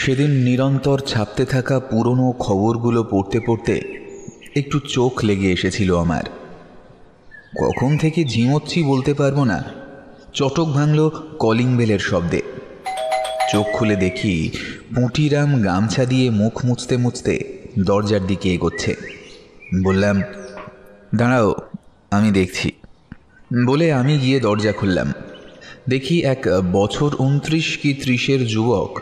সেদিন নিরন্তর ছাপতে থাকা পুরনো খবরগুলো পড়তে পড়তে একটু চোখ লেগে এসেছিল আমার। কখন থেকে ঝিমোচ্ছি বলতে পারবো না, চটক ভাঙল কলিং বেলের শব্দে। চোখ খুলে দেখি পুঁটিরাম গামছা দিয়ে মুখ মুছতে মুছতে দরজার দিকে এগোচ্ছে। বললাম, দাঁড়াও, আমি দেখছি বলে আমি গিয়ে দরজা খুললাম। দেখি এক বছর 29 কি 30-এর যুবক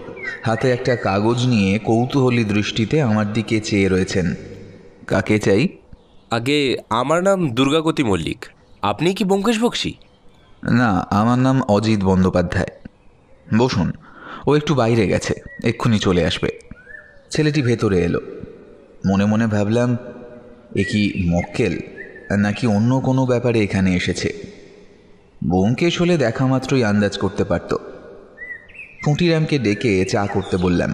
হাতে একটা কাগজ নিয়ে কৌতূহলী দৃষ্টিতে আমার দিকে চেয়ে রয়েছেন। কাকে চাই? আগে আমার নাম দুর্গাগতি মল্লিক। আপনি কি ব্যোমকেশ বক্সী? না, আমার নাম অজিত বন্দ্যোপাধ্যায়। বসুন, ও একটু বাইরে গেছে, এক্ষুনি চলে আসবে। ছেলেটি ভেতরে এলো। মনে মনে ভাবলাম, এ কি মক্কেল নাকি অন্য কোনো ব্যাপারে এখানে এসেছে। ব্যোমকেশ হলে দেখা মাত্রই আন্দাজ করতে পারত। পুঁটিরামকে ডেকে চা করতে বললাম।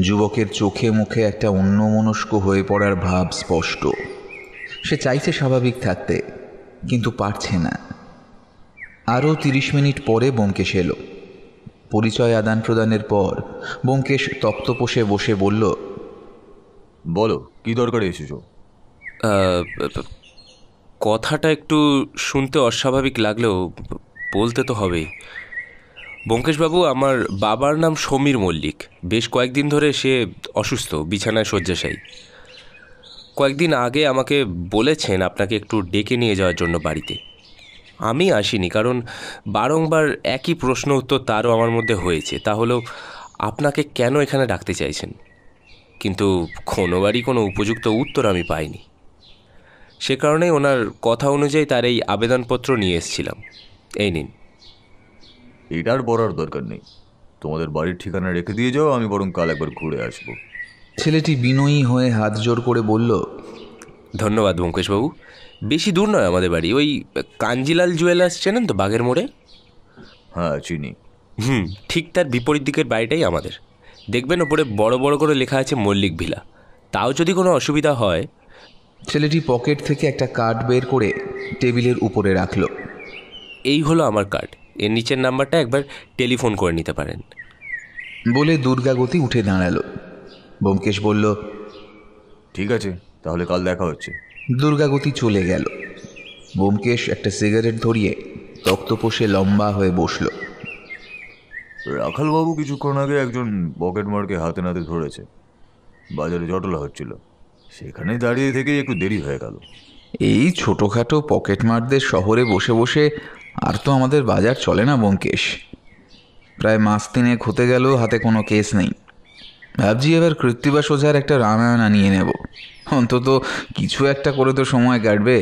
যুবকের চোখে মুখে একটা অন্যমনস্ক হয়ে পড়ার ভাব স্পষ্ট। সে চাইছে স্বাভাবিক থাকতে, কিন্তু পারছে না। আরও 30 মিনিট পরে ব্যোমকেশ এলো। পরিচয় আদান প্রদানের পর ব্যোমকেশ তক্তপোষে বসে বলল, বলো, কি দরকারে এসেছো? কথাটা একটু শুনতে অস্বাভাবিক লাগলেও বলতে তো হবেই। ব্যোমকেশবাবু, আমার বাবার নাম সমীর মল্লিক। বেশ কয়েকদিন ধরে সে অসুস্থ, বিছানায় শয্যাশায়ী। কয়েকদিন আগে আমাকে বলেছেন আপনাকে একটু ডেকে নিয়ে যাওয়ার জন্য বাড়িতে। আমি আসিনি, কারণ বারংবার একই প্রশ্ন উত্তর তারও আমার মধ্যে হয়েছে। তা হলো, আপনাকে কেন এখানে ডাকতে চাইছেন, কিন্তু কোনোবারই কোনো উপযুক্ত উত্তর আমি পাইনি। সে কারণেই ওনার কথা অনুযায়ী তার এই আবেদনপত্র নিয়ে এসেছিলাম। এই নিন। এটার পড়ার দরকার নেই, তোমাদের বাড়ির ঠিকানা রেখে দিয়ে যাও, আমি বরং কাল একবার ঘুরে আসবো। ছেলেটি বিনয়ী হয়ে হাত জোর করে বলল, ধন্যবাদ ব্যোমকেশবাবু। বেশি দূর নয় আমাদের বাড়ি, ওই কাঞ্জিলাল জুয়েলার্স চেনেন তো, বাগের মোড়ে? হ্যাঁ, চিনি। ঠিক তার বিপরীত দিকের বাড়িটাই আমাদের। দেখবেন ওপরে বড় বড় করে লেখা আছে মল্লিক ভিলা। তাও যদি কোনো অসুবিধা হয়। ছেলেটি পকেট থেকে একটা কার্ড বের করে টেবিলের উপরে রাখল। এই হলো আমার কার্ড, এর নিচের নাম্বারটা একবার টেলিফোন করে নিতে পারেন। বলে দুর্গাগতি উঠে দাঁড়ালো। ব্যোমকেশ বলল, ঠিক আছে, তাহলে কাল দেখা হচ্ছে। দুর্গাগতি চলে গেল। ব্যোমকেশ একটা সিগারেট ধরিয়ে তক্তপোষে লম্বা হয়ে বসল। রাখালবাবু কিছুক্ষণ আগে একজন পকেটমারকে হাতে নাতে ধরেছে। বাজারে জটলা হচ্ছিল, সেখানে দাঁড়িয়ে থেকেই একটু দেরি হয়ে গেল। এই ছোটোখাটো পকেটমারদের শহরে বসে বসে আর তো আমাদের বাজার চলে না ব্যোমকেশ। প্রায় মাস 3 হতে গেল, হাতে কোনো কেস নেই। ভাবছি এবার কৃত্তিবাস ওঝার একটা রামায়ণ আনিয়ে নেব, অন্তত কিছু একটা করে তো সময় কাটবে।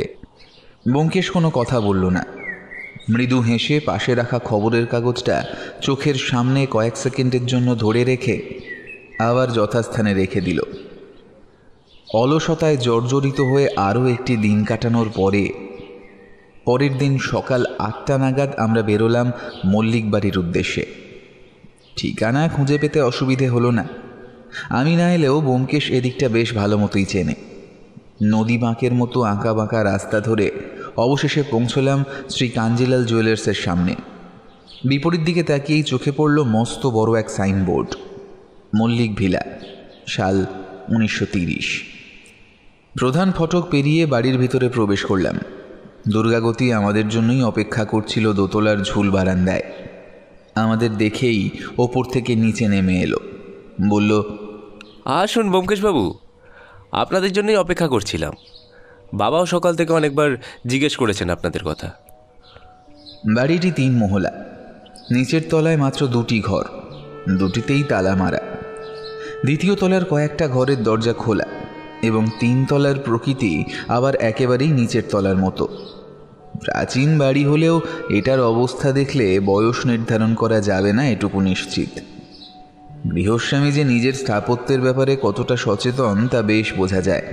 ব্যোমকেশ কোনো কথা বলল না। মৃদু হেসে পাশে রাখা খবরের কাগজটা চোখের সামনে কয়েক সেকেন্ডের জন্য ধরে রেখে আবার যথাস্থানে রেখে দিল। অলসতায় জর্জরিত হয়ে আরও একটি দিন কাটানোর পরের দিন সকাল 8টা নাগাদ আমরা বেরোলাম মল্লিক বাড়ির উদ্দেশ্যে। ঠিকানা খুঁজে পেতে অসুবিধে হলো না। আমি না এলেও ব্যোমকেশ এদিকটা বেশ ভালো মতোই চেনে। নদী বাঁকের মতো আঁকা বাঁকা রাস্তা ধরে অবশেষে পৌঁছলাম শ্রী কাঞ্জিলাল জুয়েলার্সের সামনে। বিপরীত দিকে তাকিয়েই চোখে পড়ল মস্ত বড় এক সাইনবোর্ড, মল্লিক ভিলা, সাল 1930। প্রধান ফটক পেরিয়ে বাড়ির ভিতরে প্রবেশ করলাম। দুর্গাগতি আমাদের জন্যই অপেক্ষা করছিল দোতলার ঝুল বারান্দায়। আমাদের দেখেই ওপর থেকে নিচে নেমে এলো। বলল, আসুন ব্যোমকেশবাবু, আপনাদের জন্যই অপেক্ষা করছিলাম। বাবাও সকাল থেকে অনেকবার জিজ্ঞেস করেছেন আপনাদের কথা। বাড়িটি 3 মহলা। নিচের তলায় মাত্র 2টি ঘর, দুটিতেই তালা মারা। দ্বিতীয় তলার কয়েকটা ঘরের দরজা খোলা এবং 3 তলার প্রকৃতি আবার একেবারেই নিচের তলার মতো। প্রাচীন বাড়ি হলেও এটার অবস্থা দেখলে বয়স নির্ধারণ করা যাবে না এটুকু নিশ্চিত। গৃহস্বামী যে নিজের স্থাপত্যের ব্যাপারে কতটা সচেতন তা বেশ বোঝা যায়।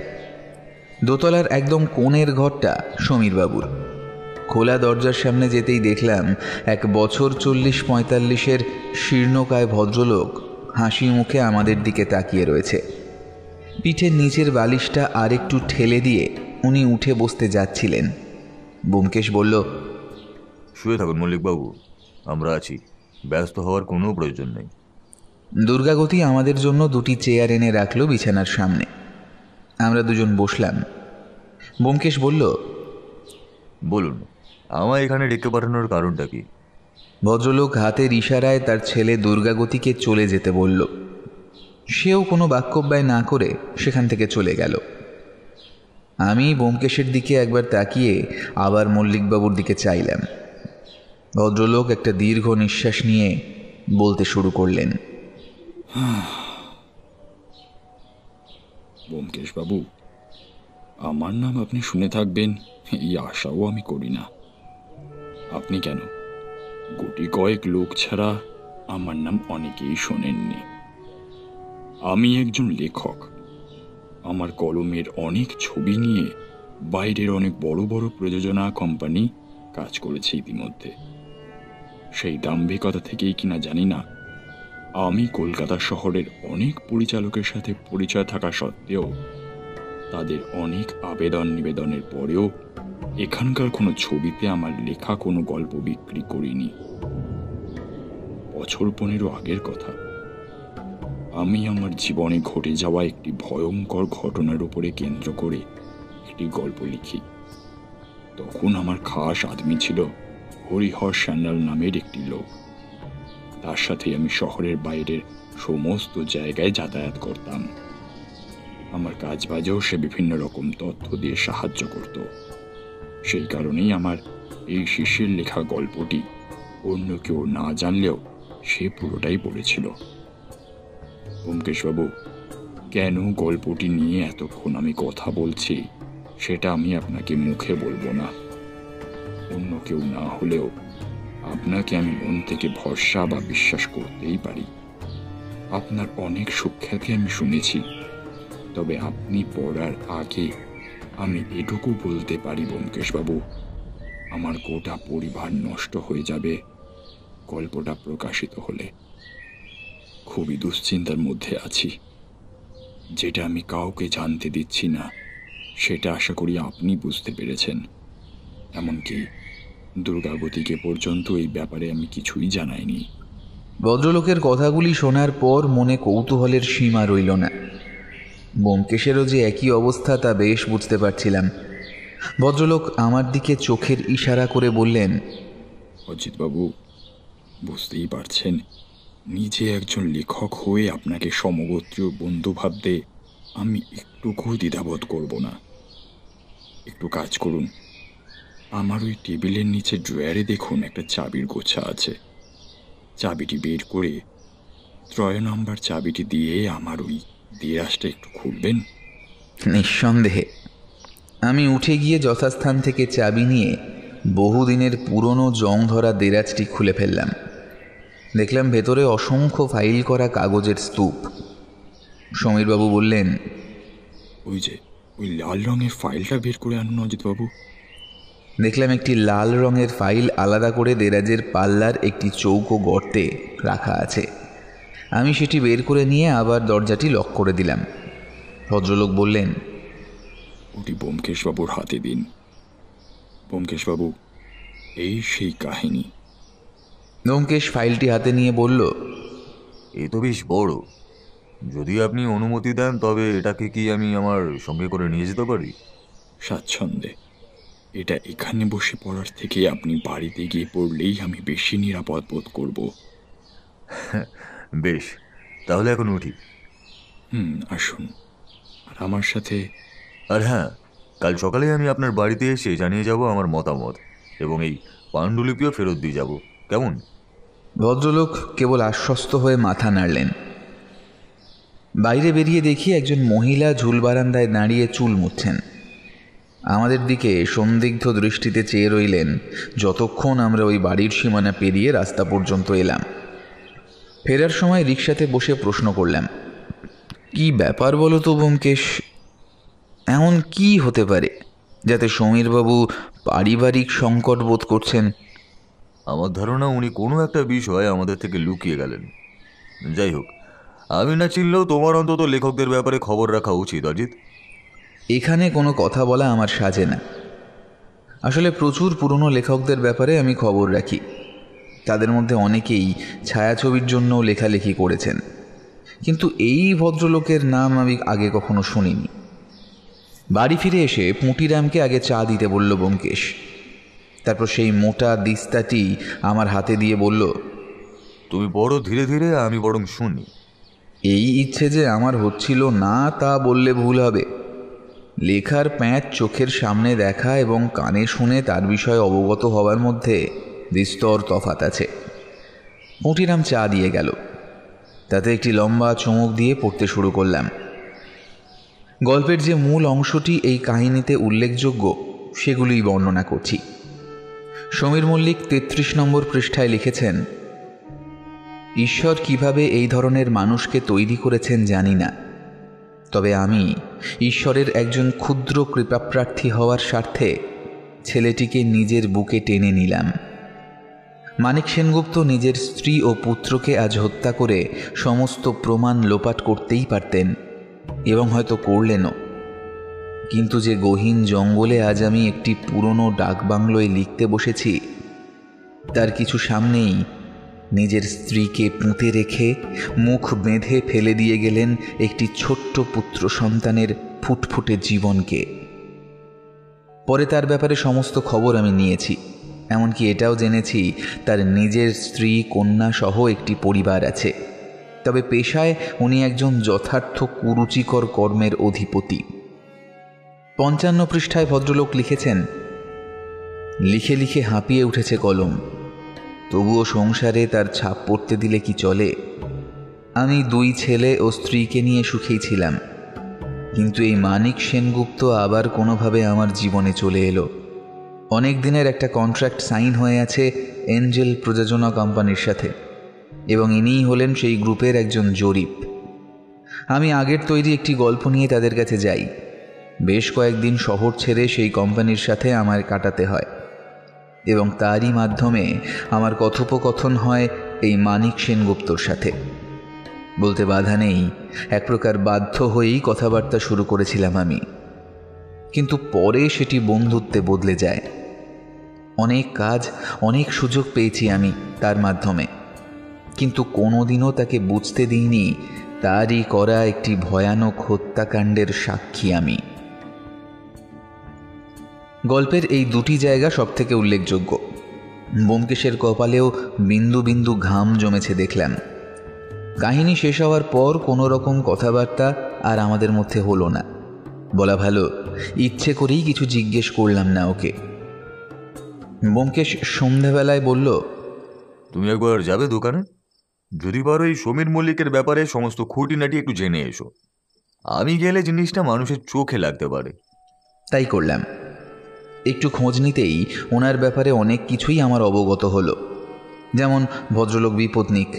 দোতলার একদম কোণের ঘরটা সমীরবাবুর। খোলা দরজার সামনে যেতেই দেখলাম এক বছর 40-45-এর শীর্ণকায় ভদ্রলোক হাসি মুখে আমাদের দিকে তাকিয়ে রয়েছে। পিঠের নিচের বালিশটা আর একটু ঠেলে দিয়ে উনি উঠে বসতে যাচ্ছিলেন। ব্যোমকেশ বলল, শুয়ে থাকুন মল্লিকবাবু, আমরা আছি, ব্যস্ত হওয়ার কোনো প্রয়োজন নেই। দুর্গাগতি আমাদের জন্য দুটি চেয়ার এনে রাখলো বিছানার সামনে। আমরা দুজন বসলাম। ব্যোমকেশ বলল, বলুন, আমায় এখানে ডেকে পাঠানোর কারণটা কি? ভদ্রলোক হাতের ইশারায় তার ছেলে দুর্গাগতিকে চলে যেতে বলল। সেও কোনো বাক্যব্যয় না করে সেখান থেকে চলে গেল। আমি ব্যোমকেশের দিকে একবার তাকিয়ে আবার মল্লিকবাবুর দিকে চাইলাম। ভদ্রলোক একটা দীর্ঘ নিঃশ্বাস নিয়ে বলতে শুরু করলেন, ব্যোমকেশবাবু, আমার নাম আপনি শুনে থাকবেন এই আশাও আমি করি না। আপনি কেন, গুটি কয়েক লোক ছাড়া আমার নাম অনেকেই শোনেননি। আমি একজন লেখক। আমার কলমের অনেক ছবি নিয়ে বাইরের অনেক বড় বড় প্রযোজনা কোম্পানি কাজ করেছে ইতিমধ্যে। সেই দাম্ভিকতা থেকেই কিনা জানি না, আমি কলকাতা শহরের অনেক পরিচালকের সাথে পরিচয় থাকা সত্ত্বেও তাদের অনেক আবেদন নিবেদনের পরেও এখানকার কোনো ছবিতে আমার লেখা কোনো গল্প বিক্রি করিনি। বছর 15 আগের কথা, আমি আমার জীবনে ঘটে যাওয়া একটি ভয়ঙ্কর ঘটনার উপরে কেন্দ্র করে একটি গল্প লিখি। তখন আমার খাস আদমি ছিল হরিহর সান্যাল নামের একটি লোক। তার সাথে আমি শহরের বাইরের সমস্ত জায়গায় যাতায়াত করতাম। আমার কাজ বাজেও সে বিভিন্ন রকম তথ্য দিয়ে সাহায্য করত। সেই কারণেই আমার এই শিষ্যের লেখা গল্পটি অন্য কেউ না জানলেও সে পুরোটাই পড়েছিল। ব্যোমকেশবাবু, কেন গল্পটি নিয়ে এতক্ষণ আমি কথা বলছি সেটা আমি আপনাকে মুখে বলবো না। অন্য কেউ না হলেও আপনাকে আমি মন থেকে ভরসা বা বিশ্বাস করতেই পারি। আপনার অনেক সুখ্যাতি আমি শুনেছি, তবে আপনি পড়ার আগে আমি এটুকু বলতে পারি ব্যোমকেশবাবু, আমার গোটা পরিবার নষ্ট হয়ে যাবে গল্পটা প্রকাশিত হলে। খুবই দুশ্চিন্তার মধ্যে আছি। যেটা আমি কাউকে জানতে দিচ্ছি না সেটা আশা করি আপনি বুঝতে পেরেছেন। এমনকি দুর্গাগতিকে পর্যন্ত এই ব্যাপারে আমি কিছুই জানাইনি। ভদ্রলোকের কথাগুলি শোনার পর মনে কৌতূহলের সীমা রইল না। ব্যোমকেশেরও যে একই অবস্থা তা বেশ বুঝতে পারছিলাম। ভদ্রলোক আমার দিকে চোখের ইশারা করে বললেন, অজিতবাবু, বুঝতেই পারছেন, নিজে একজন লেখক হয়ে আপনাকে সমগোত্রীয় বন্ধু ভাবতে আমি একটুকু দ্বিধাবোধ করব না। একটু কাজ করুন, আমার ওই টেবিলের নিচে ড্রয়ারে দেখুন একটা চাবির গোছা আছে। চাবিটি বের করে 3 নম্বর চাবিটি দিয়ে আমার ওই দেরাজটা একটু খুলবেন? নিঃসন্দেহে। আমি উঠে গিয়ে যথাস্থান থেকে চাবি নিয়ে বহুদিনের পুরনো জং ধরা দেরাজটি খুলে ফেললাম। দেখলাম ভেতরে অসংখ্য ফাইল করা কাগজের স্তূপ। সমীরবাবু বললেন, ওই লাল রঙের ফাইলটা বের করে আনুন অজিতবাবু। দেখলাম একটি লাল রঙের ফাইল আলাদা করে দেরাজের পাল্লার একটি চৌকো গর্তে রাখা আছে। আমি সেটি বের করে নিয়ে আবার দরজাটি লক করে দিলাম। ভদ্রলোক বললেন, ওটি ব্যোমকেশবাবুর হাতে দিন। ব্যোমকেশবাবু, এই সেই কাহিনী। ব্যোমকেশ ফাইলটি হাতে নিয়ে বলল, এ তো বেশ বড়। যদি আপনি অনুমতি দেন তবে এটাকে কি আমি আমার সঙ্গে করে নিয়ে যেতে পারি? স্বাচ্ছন্দ্যে। এটা এখানে বসে পড়ার থেকে আপনি বাড়িতে গিয়ে পড়লেই আমি বেশি নিরাপদ বোধ করব। বেশ, তাহলে এখন উঠি। আসুন। আর আমার সাথে। আর হ্যাঁ, কাল সকালে আমি আপনার বাড়িতে এসে জানিয়ে যাব আমার মতামত, এবং এই পাণ্ডুলিপিও ফেরত দিয়ে যাব। কেমন? ভদ্রলোক কেবল আশ্বস্ত হয়ে মাথা নাড়লেন। বাইরে বেরিয়ে দেখি একজন মহিলা ঝুল বারান্দায় দাঁড়িয়ে চুল মুছছেন। আমাদের দিকে সন্দিগ্ধ দৃষ্টিতে চেয়ে রইলেন যতক্ষণ আমরা ওই বাড়ির সীমানা পেরিয়ে রাস্তা পর্যন্ত এলাম। ফেরার সময় রিকশাতে বসে প্রশ্ন করলাম, কি ব্যাপার বলো তো ব্যোমকেশ? এমন কি হতে পারে যাতে সমীরবাবু পারিবারিক সংকট বোধ করছেন? আমার ধারণা উনি কোনো একটা বিষয় আমাদের থেকে লুকিয়ে গেলেন। যাই হোক, আমি না চিনলেও তোমার অন্তত লেখকদের ব্যাপারে খবর রাখা উচিত অজিত। এখানে কোনো কথা বলা আমার সাজে না। আসলে প্রচুর পুরনো লেখকদের ব্যাপারে আমি খবর রাখি। তাদের মধ্যে অনেকেই ছায়াছবির জন্য লেখালেখি করেছেন। কিন্তু এই ভদ্রলোকের নাম আমি আগে কখনো শুনিনি। বাড়ি ফিরে এসে পুঁটিরামকে আগে চা দিতে বলল ব্যোমকেশ। তারপর সেই মোটা দিস্তাটি আমার হাতে দিয়ে বলল, তুমি বড় ধীরে ধীরে, আমি বরং শুনি। এই ইচ্ছে যে আমার হচ্ছিল না তা বললে ভুল হবে। লেখার প্যাঁচ চোখের সামনে দেখা এবং কানে শুনে তার বিষয়ে অবগত হওয়ার মধ্যে বিস্তর তফাৎ আছে। পুঁটিরাম চা দিয়ে গেল, তাতে একটি লম্বা চুমুক দিয়ে পড়তে শুরু করলাম। গল্পের যে মূল অংশটি এই কাহিনীতে উল্লেখযোগ্য সেগুলিই বর্ণনা করছি। সমীর মল্লিক 33 নম্বর পৃষ্ঠায় লিখেছেন, ঈশ্বর কিভাবে এই ধরনের মানুষকে তৈরি করেছেন জানি না, তবে আমি ঈশ্বরের একজন ক্ষুদ্র কৃপাপ্রার্থী হওয়ার স্বার্থে ছেলেটিকে নিজের বুকে টেনে নিলাম। মানিক সেনগুপ্ত নিজের স্ত্রী ও পুত্রকে আজ হত্যা করে সমস্ত প্রমাণ লোপাট করতেই পারতেন, এবং হয়তো করলেনও। কিন্তু যে গহীন জঙ্গলে আজ আমি একটি পুরনো ডাকবাংলোয় লিখতে বসেছি, তার কিছু সামনেই নিজের স্ত্রীকে পুঁতে রেখে মুখ বেঁধে ফেলে দিয়ে গেলেন একটি ছোট্ট পুত্র সন্তানের ফুটফুটে জীবনকে। পরে তার ব্যাপারে সমস্ত খবর আমি নিয়েছি, এমনকি এটাও জেনেছি তার নিজের স্ত্রী কন্যা সহ একটি পরিবার আছে। তবে পেশায় উনি একজন যথার্থ কুরুচিকর কর্মের অধিপতি। 55 পৃষ্ঠায় ভদ্রলোক লিখেছেন, লিখে লিখে হাঁপিয়ে উঠেছে কলম, তবুও সংসারে তার ছাপ পড়তে দিলে কি চলে? আমি 2 ছেলে ও স্ত্রীকে নিয়ে সুখেই ছিলাম, কিন্তু এই মানিক সেনগুপ্ত আবার কোনোভাবে আমার জীবনে চলে এলো। অনেক দিনের একটা কন্ট্রাক্ট সাইন হয়ে আছে এঞ্জেল প্রযোজনা কোম্পানির সাথে, এবং ইনিই হলেন সেই গ্রুপের একজন জরিপ। আমি আগের তৈরি একটি গল্প নিয়ে তাদের কাছে যাই। বেশ কয়েকদিন শহর ছেড়ে সেই কোম্পানির সাথে আমার কাটাতে হয়, এবং তারই মাধ্যমে আমার কথোপকথন হয় এই মানিক সেনগুপ্তর সাথে। বলতে বাধা নেই, এক প্রকার বাধ্য হয়েই কথাবার্তা শুরু করেছিলাম আমি, কিন্তু পরে সেটি বন্ধুত্বে বদলে যায়। অনেক কাজ, অনেক সুযোগ পেয়েছি আমি তার মাধ্যমে, কিন্তু কোনোদিনও তাকে বুঝতে দিইনি তারই করা একটি ভয়ানক হত্যাকাণ্ডের সাক্ষী আমি। গল্পের এই 2টি জায়গা সবথেকে উল্লেখযোগ্য। ব্যোমকেশের কপালেও বিন্দু বিন্দু ঘাম জমেছে দেখলাম। কাহিনী শেষ হওয়ার পর কোনো রকম কথাবার্তা আর আমাদের মধ্যে হলো না। বলা ভালো, ইচ্ছে করেই কিছু জিজ্ঞেস করলাম না ওকে। ব্যোমকেশ সন্ধ্যাবেলায় বলল, তুমি একবার যাবে দোকানে? যদি পারো এই সমীর মল্লিকের ব্যাপারে সমস্ত খুঁটিনাটি একটু জেনে এসো। আমি গেলে জিনিসটা মানুষের চোখে লাগতে পারে। তাই করলাম। একটু খোঁজ নিতেই ওনার ব্যাপারে অনেক কিছুই আমার অবগত হলো। যেমন ভদ্রলোক বিপত্নিক,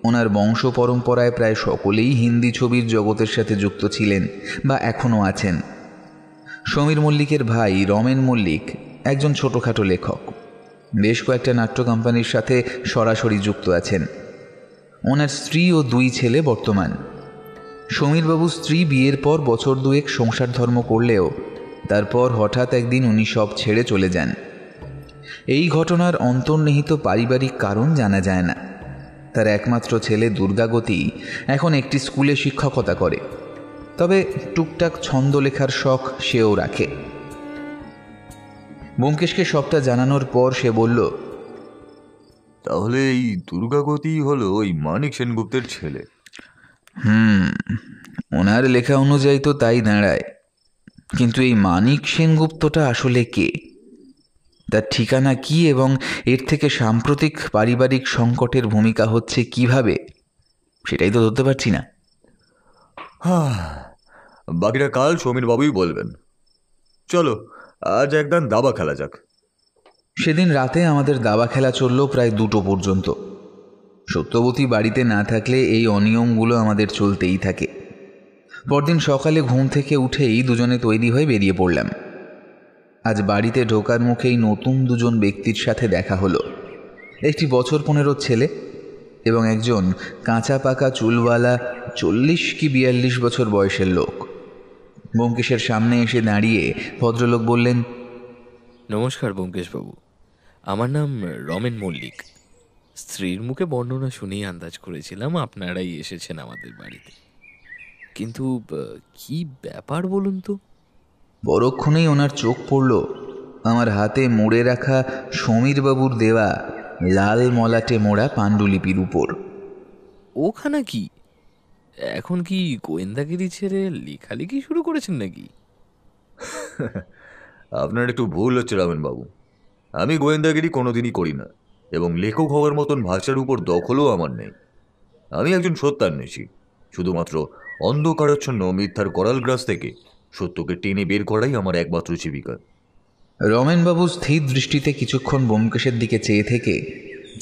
ওনার বংশ পরম্পরায় প্রায় সকলেই হিন্দি ছবির জগতের সাথে যুক্ত ছিলেন বা এখনও আছেন। সমীর মল্লিকের ভাই রমেন মল্লিক একজন ছোটোখাটো লেখক, বেশ কয়েকটা নাট্য কোম্পানির সাথে সরাসরি যুক্ত আছেন। ওনার স্ত্রী ও 2 ছেলে বর্তমান। সমীরবাবু স্ত্রী বিয়ের পর বছর 2 সংসার ধর্ম করলেও তারপর হঠাৎ একদিন উনি সব ছেড়ে চলে যান। এই ঘটনার অন্তর্নিহিত পারিবারিক কারণ জানা যায় না। তার একমাত্র ছেলে দুর্গাগতি এখন একটি স্কুলে শিক্ষকতা করে, তবে টুকটাক ছন্দ লেখার শখ সেও রাখে। ব্যোমকেশকে সবটা জানানোর পর সে বলল, তাহলে এই দুর্গাগতি হলো ওই মানিক সেনগুপ্তের ছেলে? ওনার লেখা অনুযায়ী তো তাই দাঁড়ায়, কিন্তু এই মানিক সেনগুপ্তটা আসলে কে, তার ঠিকানা কি, এবং এর থেকে সাম্প্রতিক পারিবারিক সংকটের ভূমিকা হচ্ছে কিভাবে, সেটাই তো ধরতে পারছি না। বাকিটা কাল সমীর বাবুই বলবেন। চলো আজ একদম দাবা খেলা যাক। সেদিন রাতে আমাদের দাবা খেলা চলল প্রায় 2টো পর্যন্ত। সত্যবতী বাড়িতে না থাকলে এই অনিয়মগুলো আমাদের চলতেই থাকে। পরদিন সকালে ঘুম থেকে উঠেই দুজনে তৈরি হয়ে বেরিয়ে পড়লাম। আজ বাড়িতে ঢোকার মুখেই নতুন 2জন ব্যক্তির সাথে দেখা হলো। একটি বছর 15 ছেলে এবং একজন কাঁচা পাকা চুলওয়ালা 40 কি 42 বছর বয়সের লোক। ব্যোমকেশের সামনে এসে দাঁড়িয়ে ভদ্রলোক বললেন, নমস্কার ব্যোমকেশবাবু, আমার নাম রমেন মল্লিক। স্ত্রীর মুখে বর্ণনা শুনেই আন্দাজ করেছিলাম আপনারাই এসেছেন আমাদের বাড়িতে, কিন্তু কি ব্যাপার বলুন তো? পরক্ষণেই ওনার চোখ পড়ল আমার হাতে মুড়ে রাখা সমীরবাবুর দেওয়া লাল মলাটে মোড়া পাণ্ডুলিপির উপর। ওখানে কি এখন কি গোয়েন্দাগিরি ছেড়ে লেখালেখি শুরু করেছেন নাকি? আপনার একটু ভুল হচ্ছে রামেনবাবু। আমি গোয়েন্দাগিরি কোনোদিনই করি না, এবং লেখক হওয়ার মতন ভাষার উপর দখলও আমার নেই। আমি একজন সত্যান্বেষী। শুধুমাত্র অন্ধকারাচ্ছন্ন মিথ্যার করাল গ্রাস থেকে সত্যকে টেনে বের করাই আমার একমাত্র জীবিকা। রমেনবাবু স্থির দৃষ্টিতে কিছুক্ষণ ব্যোমকেশের দিকে চেয়ে থেকে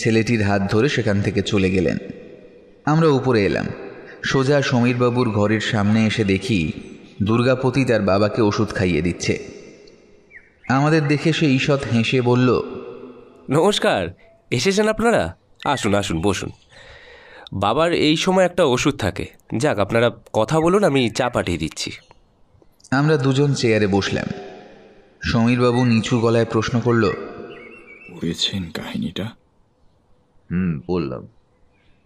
ছেলেটির হাত ধরে সেখান থেকে চলে গেলেন। আমরা উপরে এলাম। সোজা সমীরবাবুর ঘরের সামনে এসে দেখি দুর্গাপতি তার বাবাকে ওষুধ খাইয়ে দিচ্ছে। আমাদের দেখে সে ঈষৎ হেসে বলল, নমস্কার, এসেছেন আপনারা? আসুন আসুন, বসুন। বাবার এই সময় একটা ওষুধ থাকে। যাক, আপনারা কথা বলুন, আমি চা পাঠিয়ে দিচ্ছি। আমরা দুজন চেয়ারে বসলাম। সমীরবাবু নিচু গলায় প্রশ্ন করল, পড়েছেন কাহিনীটা? বললাম।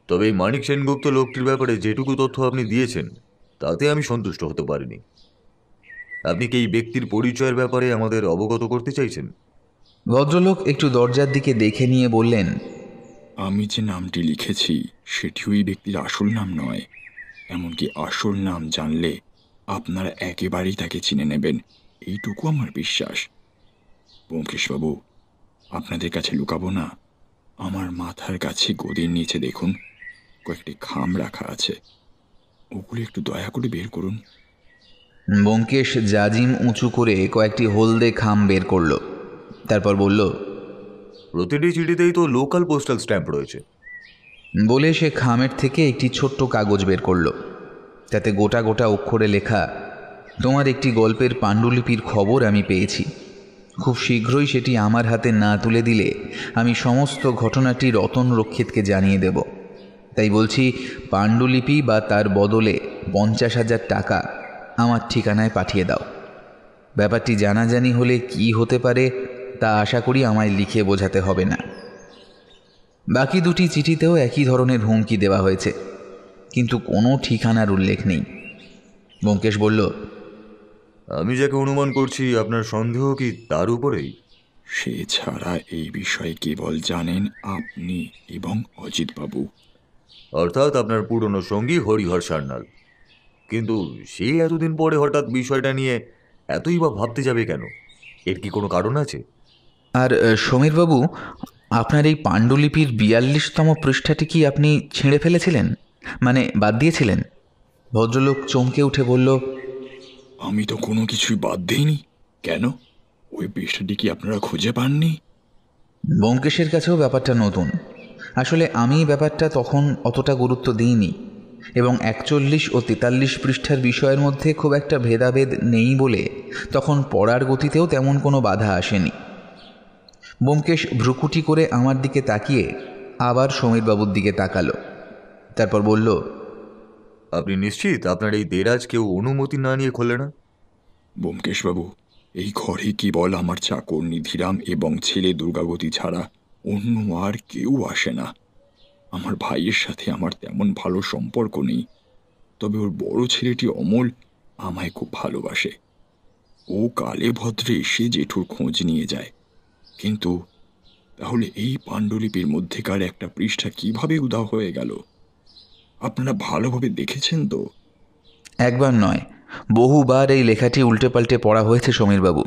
তবে এই মানিক সেনগুপ্ত লোকটির ব্যাপারে যেটুকু তথ্য আপনি দিয়েছেন তাতে আমি সন্তুষ্ট হতে পারিনি। আপনি কি এই ব্যক্তির পরিচয়ের ব্যাপারে আমাদের অবগত করতে চাইছেন? ভদ্রলোক একটু দরজার দিকে দেখে নিয়ে বললেন, আমি যে নামটি লিখেছি সেটি ওই ব্যক্তির আসল নাম নয়। এমনকি আসল নাম জানলে আপনারা একেবারেই তাকে চিনে নেবেন, এইটুকু আমার বিশ্বাস। ব্যোমকেশবাবু, আপনাদের কাছে লুকাবো না। আমার মাথার কাছে গদির নিচে দেখুন কয়েকটি খাম রাখা আছে, ওগুলো একটু দয়া করে বের করুন। ব্যোমকেশ জাজিম উঁচু করে কয়েকটি হলদে খাম বের করল। তারপর বলল, প্রতিটি চিঠিতেই তো লোকাল পোস্টাল স্ট্যাম্প রয়েছে। বলে সে খামের থেকে একটি ছোট্ট কাগজ বের করল। তাতে গোটা গোটা অক্ষরে লেখা, তোমার একটি গল্পের পাণ্ডুলিপির খবর আমি পেয়েছি। খুব শীঘ্রই সেটি আমার হাতে না তুলে দিলে আমি সমস্ত ঘটনাটি রতন রক্ষিতকে জানিয়ে দেব। তাই বলছি, পাণ্ডুলিপি বা তার বদলে 50,000 টাকা আমার ঠিকানায় পাঠিয়ে দাও। ব্যাপারটি জানাজানি হলে কি হতে পারে তা আশা করি আমায় লিখে বোঝাতে হবে না। বাকি দুটি চিঠিতেও একই ধরনের হুমকি দেওয়া হয়েছে, কিন্তু কোনো ঠিকানার উল্লেখ নেই। ব্যোমকেশ বলল, আমি যাকে অনুমান করছি আপনার সন্দেহ কি তার উপরেই? সে ছাড়া এই বিষয়ে কেবল জানেন আপনি এবং অজিতবাবু। অর্থাৎ আপনার পুরনো সঙ্গী হরিহর সান্যাল। কিন্তু সে এতদিন পরে হঠাৎ বিষয়টা নিয়ে এতই বা ভাবতে যাবে কেন? এর কি কোনো কারণ আছে? আর সমীরবাবু, আপনার এই পাণ্ডুলিপির 42তম পৃষ্ঠাটি কি আপনি ছিঁড়ে ফেলেছিলেন, মানে বাদ দিয়েছিলেন? ভদ্রলোক চমকে উঠে বলল, আমি তো কোনো কিছুই বাদ দিইনি। কেন, ওই পৃষ্ঠাটি কি আপনারা খুঁজে পাননি? ব্যোমকেশের কাছেও ব্যাপারটা নতুন। আসলে আমি ব্যাপারটা তখন অতটা গুরুত্ব দিইনি, এবং 41 ও 43 পৃষ্ঠার বিষয়ের মধ্যে খুব একটা ভেদাভেদ নেই বলে তখন পড়ার গতিতেও তেমন কোনো বাধা আসেনি। ব্যোমকেশ ভ্রুকুটি করে আমার দিকে তাকিয়ে আবার সমীরবাবুর দিকে তাকালো। তারপর বলল, আপনি নিশ্চিত আপনার এই দেরাজ কেউ অনুমতি না নিয়ে খোলে না? ব্যোমকেশবাবু, এই ঘরে কেবল আমার চাকর নিধিরাম এবং ছেলে দুর্গাবতী ছাড়া অন্য আর কেউ আসে না। আমার ভাইয়ের সাথে আমার তেমন ভালো সম্পর্ক নেই, তবে ওর বড় ছেলেটি অমল আমায় খুব ভালোবাসে। ও কালে ভদ্রে এসে জেঠুর খোঁজ নিয়ে যায়। কিন্তু তাহলে এই পাণ্ডুলিপির মধ্যেকার একটা পৃষ্ঠা কিভাবে উধাও হয়ে গেল? আপনারা ভালোভাবে দেখেছেন তো? একবার নয়, বহুবার এই লেখাটি উল্টে পাল্টে পড়া হয়েছে সমীরবাবু।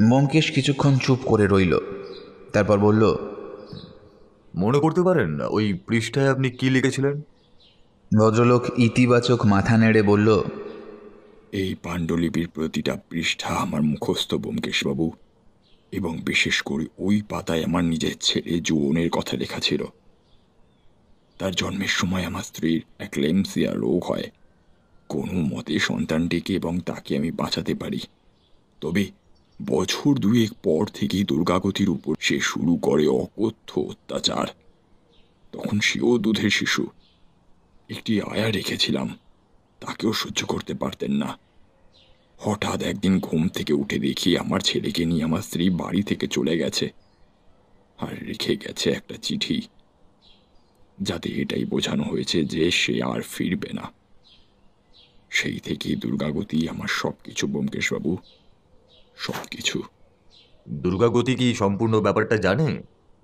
ব্যোমকেশ কিছুক্ষণ চুপ করে রইল। তারপর বলল, মনে করতে পারেন না ওই পৃষ্ঠায় আপনি কি লিখেছিলেন? ভদ্রলোক ইতিবাচক মাথা নেড়ে বলল, এই পাণ্ডুলিপির প্রতিটা পৃষ্ঠা আমার মুখস্থ ব্যোমকেশবাবু, এবং বিশেষ করে ওই পাতায় আমার নিজের ছেলে জুয়নের কথা লেখা ছিল। তার জন্মের সময় আমার স্ত্রীর অ্যাক্লেমসিয়া রোগ হয়। কোনো মতে সন্তানটিকে এবং তাকে আমি বাঁচাতে পারি। তবে বছর দুয়েক পর থেকেই দুর্গাগতির উপর সে শুরু করে অকথ্য অত্যাচার। তখন সেও দুধের শিশু। একটি আয়া রেখেছিলাম, তাকেও সহ্য করতে পারতেন না। হঠাৎ একদিন ঘুম থেকে উঠে দেখি আমার ছেলেকে নিয়ে আমার স্ত্রী বাড়ি থেকে চলে গেছে, আর রেখে গেছে একটা চিঠি। যাতে এটাই বোঝানো হয়েছে যে সে আর ফিরবে না। সেই থেকে দুর্গাগতি আমার সব কিছু ব্যোমকেশবাবু, সব কিছু। দুর্গাগতি কি সম্পূর্ণ ব্যাপারটা জানে,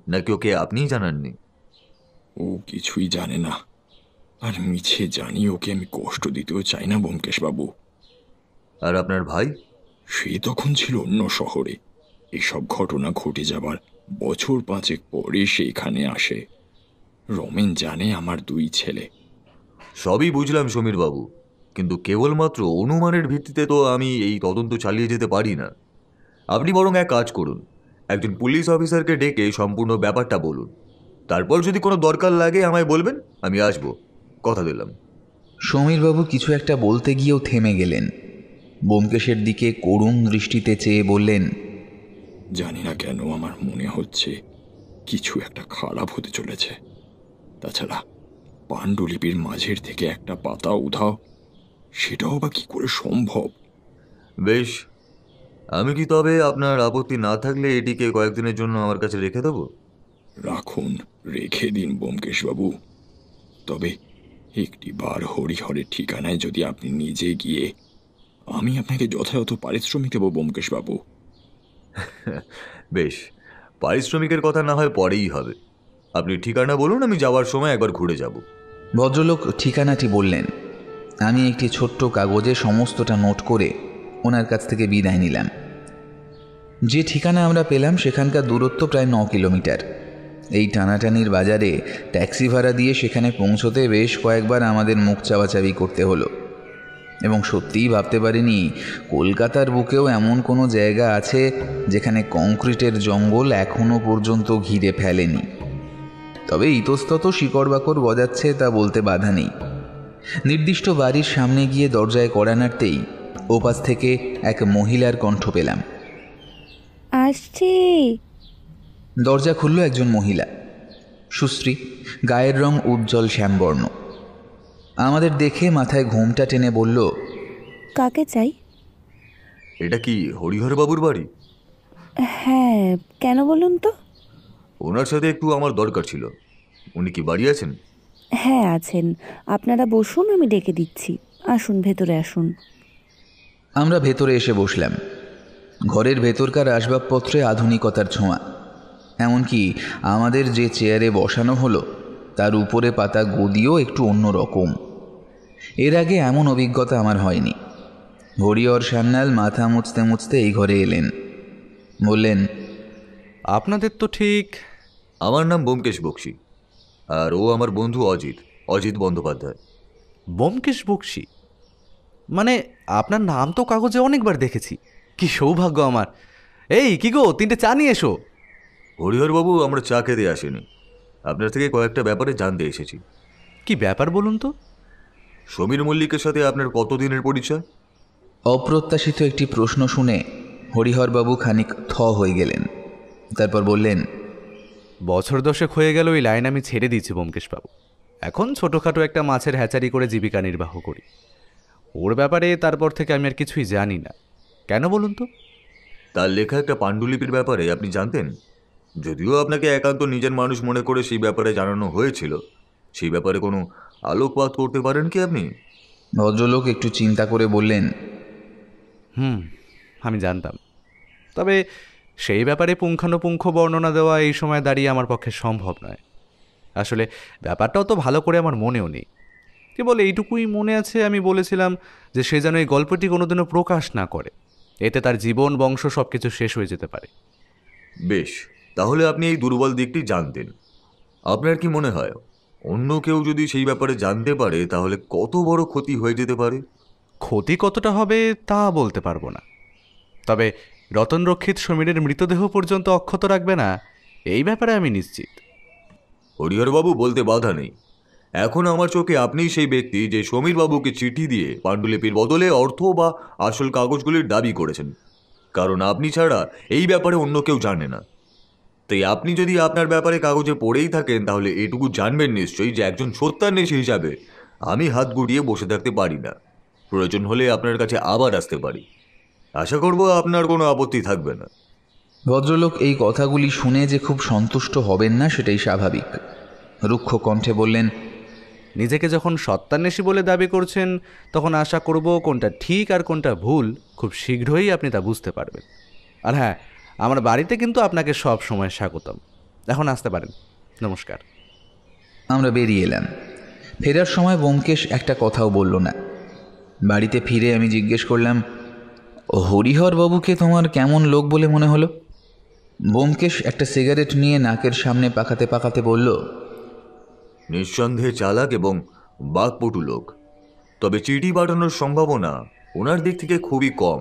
নাকি ওকে আপনিই জানাননি? ও কিছুই জানে না, আর মিছে জানি ওকে আমি কষ্ট দিতেও চাই না ব্যোমকেশবাবু। আর আপনার ভাই? সে তখন ছিল অন্য শহরে। এসব ঘটনা ঘটে যাবার বছর 5 পরে সে এখানে আসে। রমেন জানে আমার 2 ছেলে। সবই বুঝলাম সমীর বাবু, কিন্তু কেবলমাত্র অনুমানের ভিত্তিতে তো আমি এই তদন্ত চালিয়ে যেতে পারি না। আপনি বরং এক কাজ করুন, একজন পুলিশ অফিসারকে ডেকে সম্পূর্ণ ব্যাপারটা বলুন। তারপর যদি কোনো দরকার লাগে আমায় বলবেন, আমি আসব, কথা দিলাম। সমীরবাবু কিছু একটা বলতে গিয়েও থেমে গেলেন। ব্যোমকেশের দিকে করুণ দৃষ্টিতে চেয়ে বললেন, জানি না কেন আমার মনে হচ্ছে কিছু একটা খারাপ হতে চলেছে। তাছাড়া পাণ্ডুলিপির মাঝের থেকে একটা পাতা উধাও, সেটাও বা কি করে সম্ভব? বেশ, আমি কি তবে আপনার আপত্তি না থাকলে এটিকে কয়েকদিনের জন্য আমার কাছে রেখে দেবো? রাখুন, রেখে দিন ব্যোমকেশবাবু। তবে একটি বার হরিহরের ঠিকানায় যদি আপনি নিজে গিয়ে, আমি আপনাকে যথাযথ পারিশ্রমিক দেব ব্যোমকেশবাবু। বেশ, পারিশ্রমিকের কথা না হয় পরেই হবে। আপনি ঠিকানা বলুন, আমি যাওয়ার সময় একবার ঘুরে যাব। ভদ্রলোক ঠিকানাটি বললেন। আমি একটি ছোট্ট কাগজে সমস্তটা নোট করে ওনার কাছ থেকে বিদায় নিলাম। যে ঠিকানা আমরা পেলাম সেখানকার দূরত্ব প্রায় 9 কিলোমিটার। এই টানাটানির বাজারে ট্যাক্সি ভাড়া দিয়ে সেখানে পৌঁছতে বেশ কয়েকবার আমাদের মুখ চাওয়াচাবি করতে হলো, এবং সত্যিই ভাবতে পারিনি কলকাতার বুকেও এমন কোনো জায়গা আছে যেখানে কংক্রিটের জঙ্গল এখনও পর্যন্ত ঘিরে ফেলেনি। তবে ইতস্তত শিকড় বাকড় গজাচ্ছে তা বলতে বাধা নেই। নির্দিষ্ট বাড়ির সামনে গিয়ে দরজায় কড়া নাড়তেই ওপাশ থেকে এক মহিলার কণ্ঠ পেলাম। আসছি। দরজা খুলল একজন মহিলা, সুশ্রী, গায়ের রং উজ্জ্বল শ্যামবর্ণ। আমাদের দেখে মাথায় ঘোমটা টেনে বলল, কাকে চাই? এটা কি হরিহর বাবুর বাড়ি? হ্যাঁ, কেন বলুন তো? ওনার সাথে একটু আমার দরকার ছিল। উনি কি বাড়ি আছেন? হ্যাঁ আছেন, আপনারা বসুন, আমি ডেকে দিচ্ছি। আসুন, ভেতরে আসুন। আমরা ভেতরে এসে বসলাম। ঘরের ভেতরকার আসবাবপত্রে আধুনিকতার ছোঁয়া। এমনকি আমাদের যে চেয়ারে বসানো হলো তার উপরে পাতা গদিও একটু অন্য রকম। এর আগে এমন অভিজ্ঞতা আমার হয়নি। হরিহর সান্যাল মাথা মুছতে মুছতে এই ঘরে এলেন। বললেন, আপনাদের তো ঠিক। আমার নাম ব্যোমকেশ বক্সী, আর ও আমার বন্ধু অজিত বন্দ্যোপাধ্যায়। ব্যোমকেশ বক্সী? মানে আপনার নাম তো কাগজে অনেকবার দেখেছি। কি সৌভাগ্য আমার। এই কি গো, 3টে চা নিয়ে এসো। হরিহরবাবু, আমরা চা খেতে আসিনি, আপনার থেকে কয়েকটা ব্যাপারে জানতে এসেছি। কি ব্যাপার বলুন তো? সমীর মল্লিকের সাথে আপনার কতদিনের পরিচয়? অপ্রত্যাশিত একটি প্রশ্ন শুনে হরিহরবাবু খানিক থ হয়ে গেলেন। তারপর বললেন, বছর 10 হয়ে গেল এই লাইন আমি ছেড়ে দিয়েছি ব্যোমকেশবাবু। এখন ছোটোখাটো একটা মাছের হ্যাচারি করে জীবিকা নির্বাহ করি। ওর ব্যাপারে তারপর থেকে আমি আর কিছুই জানি না। কেন বলুন তো? তার লেখা একটা পাণ্ডুলিপির ব্যাপারে আপনি জানতেন? যদিও আপনাকে একান্ত নিজের মানুষ মনে করে সেই ব্যাপারে জানানো হয়েছিল, সেই ব্যাপারে কোনো আলোকপাত করতে পারেন কি আপনি? ভদ্রলোক একটু চিন্তা করে বললেন, আমি জানতাম, তবে সেই ব্যাপারে পুঙ্খানুপুঙ্খ বর্ণনা দেওয়া এই সময় দাঁড়িয়ে আমার পক্ষে সম্ভব নয়। আসলে ব্যাপারটাও তো ভালো করে আমার মনেও নেই। কেবল এইটুকুই মনে আছে, আমি বলেছিলাম যে সে যেন এই গল্পটি কোনোদিনও প্রকাশ না করে, এতে তার জীবন বংশ সব কিছু শেষ হয়ে যেতে পারে। বেশ, তাহলে আপনি এই দুর্বল দিকটি জানতেন। আপনার কি মনে হয় অন্য কেউ যদি সেই ব্যাপারে জানতে পারে তাহলে কত বড় ক্ষতি হয়ে যেতে পারে? ক্ষতি কতটা হবে তা বলতে পারবো না, তবে রতনরক্ষিত সমীরের মৃতদেহ পর্যন্ত অক্ষত রাখবে না, এই ব্যাপারে আমি নিশ্চিত। হরিহরবাবু, বলতে বাধা নেই। এখন আমার চোখে আপনিই সেই ব্যক্তি যে সমীরবাবুকে চিঠি দিয়ে পাণ্ডুলিপির বদলে অর্থ বা আসল কাগজগুলির দাবি করেছেন, কারণ আপনি ছাড়া এই ব্যাপারে অন্য কেউ জানে না। তাই আপনি যদি আপনার ব্যাপারে কাগজে পড়েই থাকেন তাহলে এটুকু জানবেন নিশ্চয়ই যে একজন সত্যান্বেষী হিসাবে আমি হাত গুটিয়ে বসে থাকতে পারি না। প্রয়োজন হলে আপনার কাছে আবার আসতে পারি। আশা করব আপনার কোনো আপত্তি থাকবে না। ভদ্রলোক এই কথাগুলি শুনে যে খুব সন্তুষ্ট হবেন না সেটাই স্বাভাবিক। রুক্ষ কণ্ঠে বললেন, নিজেকে যখন সত্যান্বেষী বলে দাবি করছেন, তখন আশা করব কোনটা ঠিক আর কোনটা ভুল খুব শীঘ্রই আপনি তা বুঝতে পারবেন। আর হ্যাঁ, আমার বাড়িতে কিন্তু আপনাকে সব সময় স্বাগতম। এখন আসতে পারেন। নমস্কার। আমরা বেরিয়ে এলাম। ফেরার সময় ব্যোমকেশ একটা কথাও বলল না। বাড়িতে ফিরে আমি জিজ্ঞেস করলাম, হরিহরবাবুকে তোমার কেমন লোক বলে মনে হলো? ব্যোমকেশ একটা সিগারেট নিয়ে নাকের সামনে পাকাতে পাকাতে বলল, নিঃসন্দেহে চালাক এবং বাকপটু লোক, তবে চিঠি পাঠানোর সম্ভাবনা ওনার দিক থেকে খুবই কম।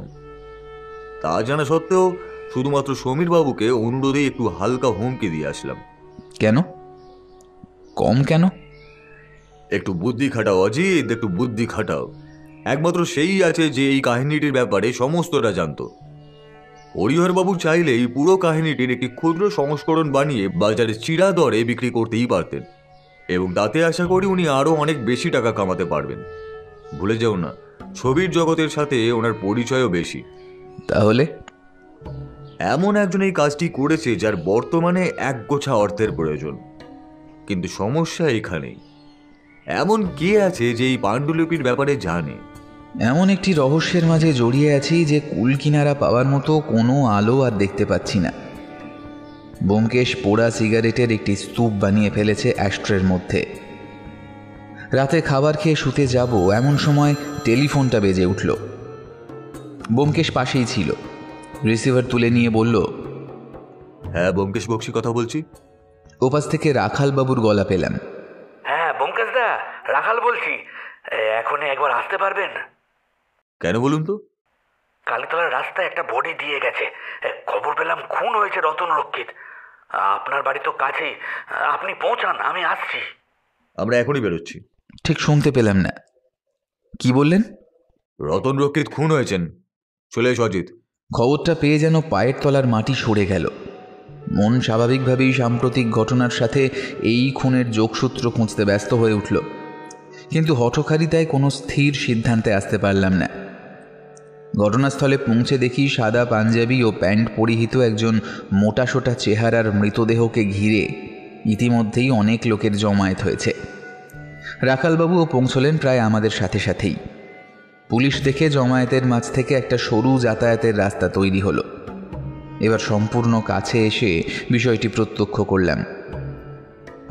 তা জানা সত্ত্বেও শুধুমাত্র সমীর বাবুকে অনুরোধে একটু হালকা হুমকি দিয়ে আসলাম। কেন? কম কেন? একটু বুদ্ধি খাটাও অজিত, একটু বুদ্ধি খাটাও। একমাত্র সেই আছে যে এই কাহিনীটির ব্যাপারে সমস্তটা জানত। হরিহরবাবু চাইলে এই পুরো কাহিনীটির একটি ক্ষুদ্র সংস্করণ বানিয়ে বাজারে চিরা দরে বিক্রি করতেই পারতেন, এবং তাতে আশা করি উনি আরও অনেক বেশি টাকা কামাতে পারবেন। ভুলে যাও না, ছবির জগতের সাথে ওনার পরিচয়ও বেশি। তাহলে এমন একজন এই কাজটি করেছে যার বর্তমানে একগোছা অর্থের প্রয়োজন। কিন্তু সমস্যা এখানেই, এমন কে আছে যে এই পাণ্ডুলিপির ব্যাপারে জানে? এমন একটি রহস্যের মাঝে জড়িয়ে আছি যে কুল কিনারা পাওয়ার মতো কোনো আলো আর দেখতে পাচ্ছি না। ব্যোমকেশ পোড়া সিগারেটের একটি স্তূপ বানিয়ে ফেলেছে অ্যাস্ট্রের মধ্যে। রাতে খাবার খেয়ে শুতে যাব এমন সময় টেলিফোনটা বেজে উঠল। ব্যোমকেশ পাশেই ছিল। রিসিভার তুলে নিয়ে বলল, হ্যাঁ, ব্যোমকেশ বক্সী কথা বলছি। ওপাশ থেকে রাখালবাবুর গলা পেলাম। হ্যাঁ ব্যোমকেশ দা, রাখাল বলছি। এখন একবার আসতে পারবেন? কেন বলুন তো? কালীতলার রাস্তায় একটা বডি দিয়ে গেছে। খবর পেলাম খুন হয়েছে রতন রক্ষিত। আপনার বাড়ি তো কাছেই, আপনি পৌঁছান, আমি আসছি। আমরা এখনই বেরোচ্ছি। ঠিক শুনতে পেলাম না, কি বললেন? রতন রক্ষিত খুন হয়েছেন, চলে এসো অজিত। খবরটা পেয়ে যেন পায়ের তলার মাটি সরে গেল। মন স্বাভাবিকভাবেই সাম্প্রতিক ঘটনার সাথে এই খুনের যোগসূত্র খুঁজতে ব্যস্ত হয়ে উঠল, কিন্তু হঠকারিতায় কোনো স্থির সিদ্ধান্তে আসতে পারলাম না। ঘটনাস্থলে পৌঁছে দেখি সাদা পাঞ্জাবি ও প্যান্ট পরিহিত একজন মোটাসোটা চেহারার মৃতদেহকে ঘিরে ইতিমধ্যেই অনেক লোকের জমায়েত হয়েছে। রাখালবাবুও পৌঁছলেন প্রায় আমাদের সাথে সাথেই। পুলিশ দেখে জমায়েতের মাঝ থেকে একটা সরু যাতায়াতের রাস্তা তৈরি হলো। এবার সম্পূর্ণ কাছে এসে বিষয়টি প্রত্যক্ষ করলাম।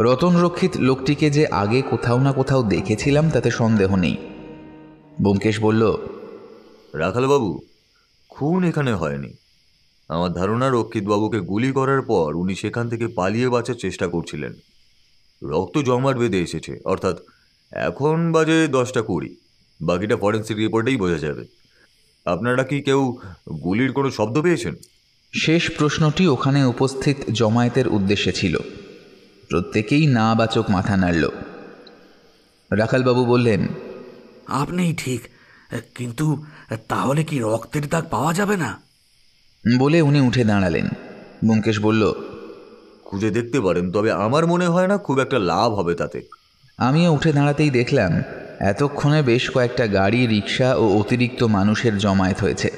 রতন রক্ষিত লোকটিকে যে আগে কোথাও না কোথাও দেখেছিলাম তাতে সন্দেহ নেই। ব্যোমকেশ বলল, রাখালবাবু, খুন এখানে হয়নি। আমার ধারণা রক্ষিতবাবুকে গুলি করার পর উনি সেখান থেকে পালিয়ে বাঁচার চেষ্টা করছিলেন। রক্ত জমাট বেঁধে এসেছে, অর্থাৎ এখন বাজে 10:20। বাকিটা ফরেন্সিক রিপোর্টেই বোঝা যাবে। আপনারা কি কেউ গুলির কোনো শব্দ পেয়েছেন? শেষ প্রশ্নটি ওখানে উপস্থিত জমায়েতের উদ্দেশ্যে ছিল। প্রত্যেকেই না বাচক মাথা নাড়ল। রাখালবাবু বললেন, আপনিই ঠিক, কিন্তু তাহলে কি রক্তের দাগ পাওয়া যাবে না? বলে উনি উঠে দাঁড়ালেন। ব্যোমকেশ বলল, খুঁজে দেখতে পারেন, তবে আমার মনে হয় না খুব একটা লাভ হবে তাতে। আমিও উঠে দাঁড়াতেই দেখলাম এতক্ষণে বেশ কয়েকটা গাড়ি, রিক্সা ও অতিরিক্ত মানুষের জমায়েত হয়েছে।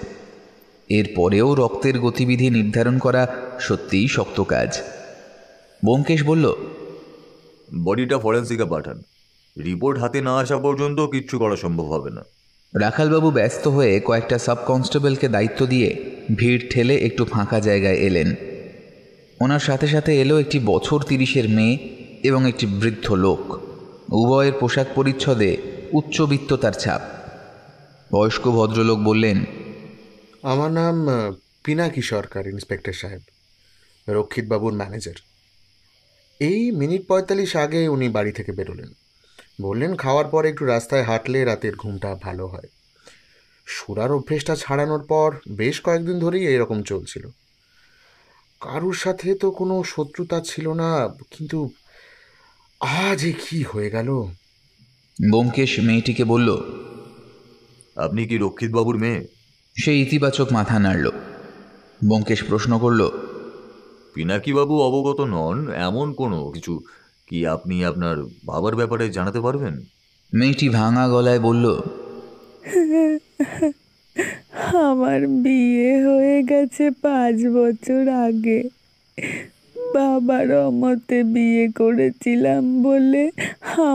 এরপরেও রক্তের গতিবিধি নির্ধারণ করা সত্যিই শক্ত কাজ। ব্যোমকেশ বলল, বডিটা ফরেন্সিকে পাঠান। রিপোর্ট হাতে না আসা পর্যন্ত কিচ্ছু করা সম্ভব হবে না। রাখালবাবু ব্যস্ত হয়ে কয়েকটা সাব কনস্টেবলকে দায়িত্ব দিয়ে ভিড় ঠেলে একটু ফাঁকা জায়গায় এলেন। ওনার সাথে সাথে এলো একটি বছর 30-এর মেয়ে এবং একটি বৃদ্ধ লোক। উভয়ের পোশাক পরিচ্ছদে উচ্চবিত্ততার ছাপ। বয়স্ক ভদ্রলোক বললেন, আমার নাম পিনাকি সরকার, ইন্সপেক্টর সাহেব, রক্ষিতবাবুর ম্যানেজার। এই মিনিট 45 আগে উনি বাড়ি থেকে বেরোলেন। বললেন খাওয়ার পর একটু রাস্তায় হাঁটলে রাতের ঘুমটা ভালো হয়। সুরার অভ্যেসটা ছাড়ানোর পর বেশ কয়েকদিন ধরেই এরকম চলছিল। কারুর সাথে তো কোনো শত্রুতা ছিল না, কিন্তু আজ কি হয়ে গেল? ব্যোমকেশ মেয়েটিকে বলল, আপনি কি রক্ষিতবাবুর মেয়ে? সে ইতিবাচক মাথা নাড়ল। ব্যোমকেশ প্রশ্ন করল, পিনাকিবাবু অবগত নন এমন কোনো কিছু কি আপনি আপনার বাবার ব্যাপারে জানাতে পারবেন? মেয়েটি ভাঙা গলায় বলল, আমার বিয়ে হয়ে গেছে 5 বছর আগে। বাবার অমতে বিয়ে করেছিলাম বলে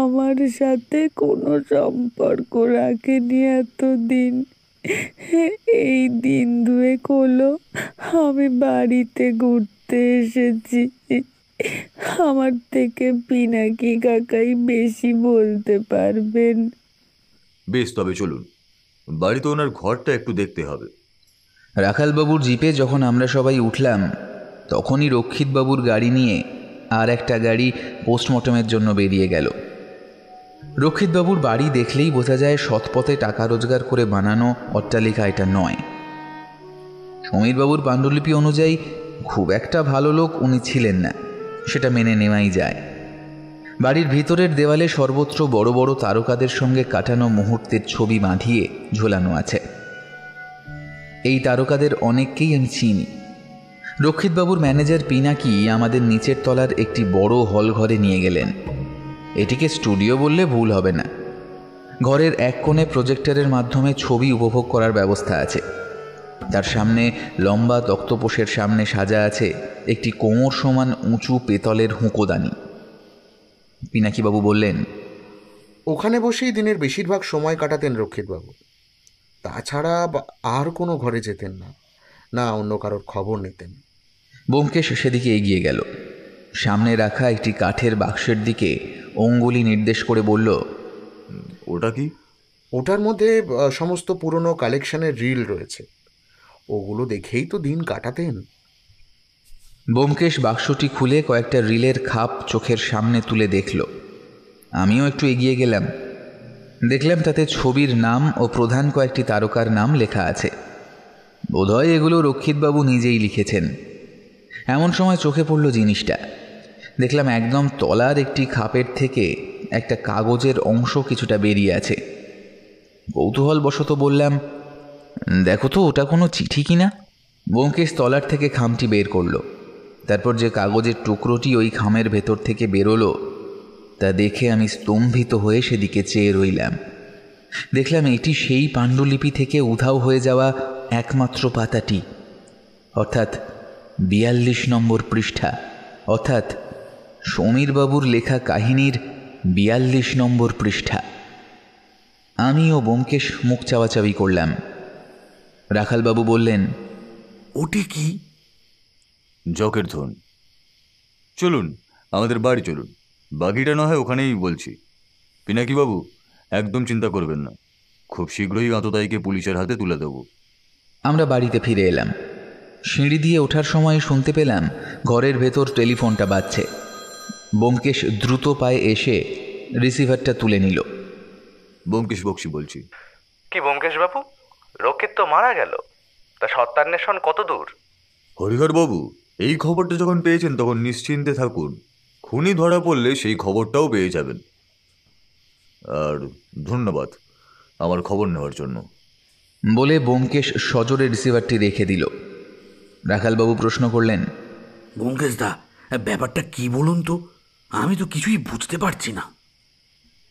আমার সাথে কোনো সম্পর্ক রাখেনি এতদিন। এই দিন দুয়েক হলো আমি বাড়িতে ঘুরতে এসেছি। আমার থেকে পিনাকি কাকাই বেশি বলতে পারবেন। বেশ, তবে চলুন, বাড়িতে ওনার ঘরটা একটু দেখতে হবে। রাখালবাবুর জিপে যখন আমরা সবাই উঠলাম তখনই রক্ষিতবাবুর গাড়ি নিয়ে আর একটা গাড়ি পোস্টমর্টমের জন্য বেরিয়ে গেল। রক্ষিতবাবুর বাড়ি দেখলেই বোঝা যায় সৎপথে টাকা রোজগার করে বানানো অট্টালিকা এটা নয়। সমীরবাবুর পাণ্ডুলিপি অনুযায়ী খুব একটা ভালো লোক উনি ছিলেন না, সেটা মেনে নেওয়াই যায়। বাড়ির ভিতরের দেওয়ালে সর্বত্র বড় বড় তারকাদের সঙ্গে কাটানো মুহূর্তের ছবি বাঁধিয়ে ঝোলানো আছে। এই তারকাদের অনেককেই আমি চিনি। রক্ষিতবাবুর ম্যানেজার পিনাকি আমাদের নিচের তলার একটি বড় হল ঘরে নিয়ে গেলেন। এটিকে স্টুডিও বললে ভুল হবে না। ঘরের এক কোণে প্রজেক্টরের মাধ্যমে ছবি উপভোগ করার ব্যবস্থা আছে। তার সামনে লম্বা তক্তপোষের সামনে সাজা আছে একটি কোমর সমান উঁচু পেতলের হুঁকোদানি। পিনাকিবাবু বললেন, ওখানে বসেই দিনের বেশিরভাগ সময় কাটাতেন রক্ষিতবাবু। তাছাড়া আর কোনো ঘরে যেতেন না, না অন্য কারোর খবর নিতেন। ব্যোমকেশ সেদিকে এগিয়ে গেল। সামনে রাখা একটি কাঠের বাক্সের দিকে অঙ্গুলি নির্দেশ করে বলল, ওটা কি? ওটার মধ্যে সমস্ত পুরনো কালেকশনের রিল রয়েছে, ওগুলো দেখেই তো দিন কাটাতেন। ব্যোমকেশ বাক্সটি খুলে কয়েকটা রিলের খাপ চোখের সামনে তুলে দেখল। আমিও একটু এগিয়ে গেলাম। দেখলাম তাতে ছবির নাম ও প্রধান কয়েকটি তারকার নাম লেখা আছে। বোধহয় এগুলো রক্ষিতবাবু নিজেই লিখেছেন। এমন সময় চোখে পড়ল জিনিসটা। দেখলাম একদম তলার একটি খাপের থেকে একটা কাগজের অংশ কিছুটা বেরিয়ে আছে। কৌতূহলবশত বললাম, দেখো তো ওটা কোনো চিঠি কিনা। ব্যোমকেশ তলার থেকে খামটি বের করলো। তারপর যে কাগজের টুকরোটি ওই খামের ভেতর থেকে বেরোলো তা দেখে আমি স্তম্ভিত হয়ে সেদিকে চেয়ে রইলাম। দেখলাম এটি সেই পাণ্ডুলিপি থেকে উধাও হয়ে যাওয়া একমাত্র পাতাটি, অর্থাৎ 42 নম্বর পৃষ্ঠা, অর্থাৎ সমীরবাবুর লেখা কাহিনীর 42 নম্বর পৃষ্ঠা। আমি ও ব্যোমকেশ মুখ চাওয়াচাওয়ি করলাম। রাখালবাবু বললেন, ওটি কি? জকের ধন। চলুন আমাদের বাড়ি চলুন, বাকিটা না হয় ওখানেই বলছি। পিনাকিবাবু, একদম চিন্তা করবেন না, খুব শীঘ্রই আততায়ীকে পুলিশের হাতে তুলে দেব। আমরা বাড়িতে ফিরে এলাম। সিঁড়ি দিয়ে ওঠার সময় শুনতে পেলাম ঘরের ভেতর টেলিফোনটা বাজছে। ব্যোমকেশ দ্রুত পায়ে এসে রিসিভারটা তুলে নিল। ব্যোমকেশ বক্সি বলছি। কি ব্যোমকেশবাবু, রক্ষিত তো মারা গেল, তা সত্যান্বেষণ কত দূর? হরিহরবাবু, এই খবরটা যখন পেয়েছেন তখন নিশ্চিন্তে থাকুন, খুনি ধরা পড়লে সেই খবরটাও পেয়ে যাবেন। আর ধন্যবাদ আমার খবর নেওয়ার জন্য। বলে ব্যোমকেশ সজোরে রিসিভারটি রেখে দিল। রাখালবাবু প্রশ্ন করলেন, ব্যোমকেশ দা, ব্যাপারটা কি বলুন তো, আমি তো কিছুই বুঝতে পারছি না।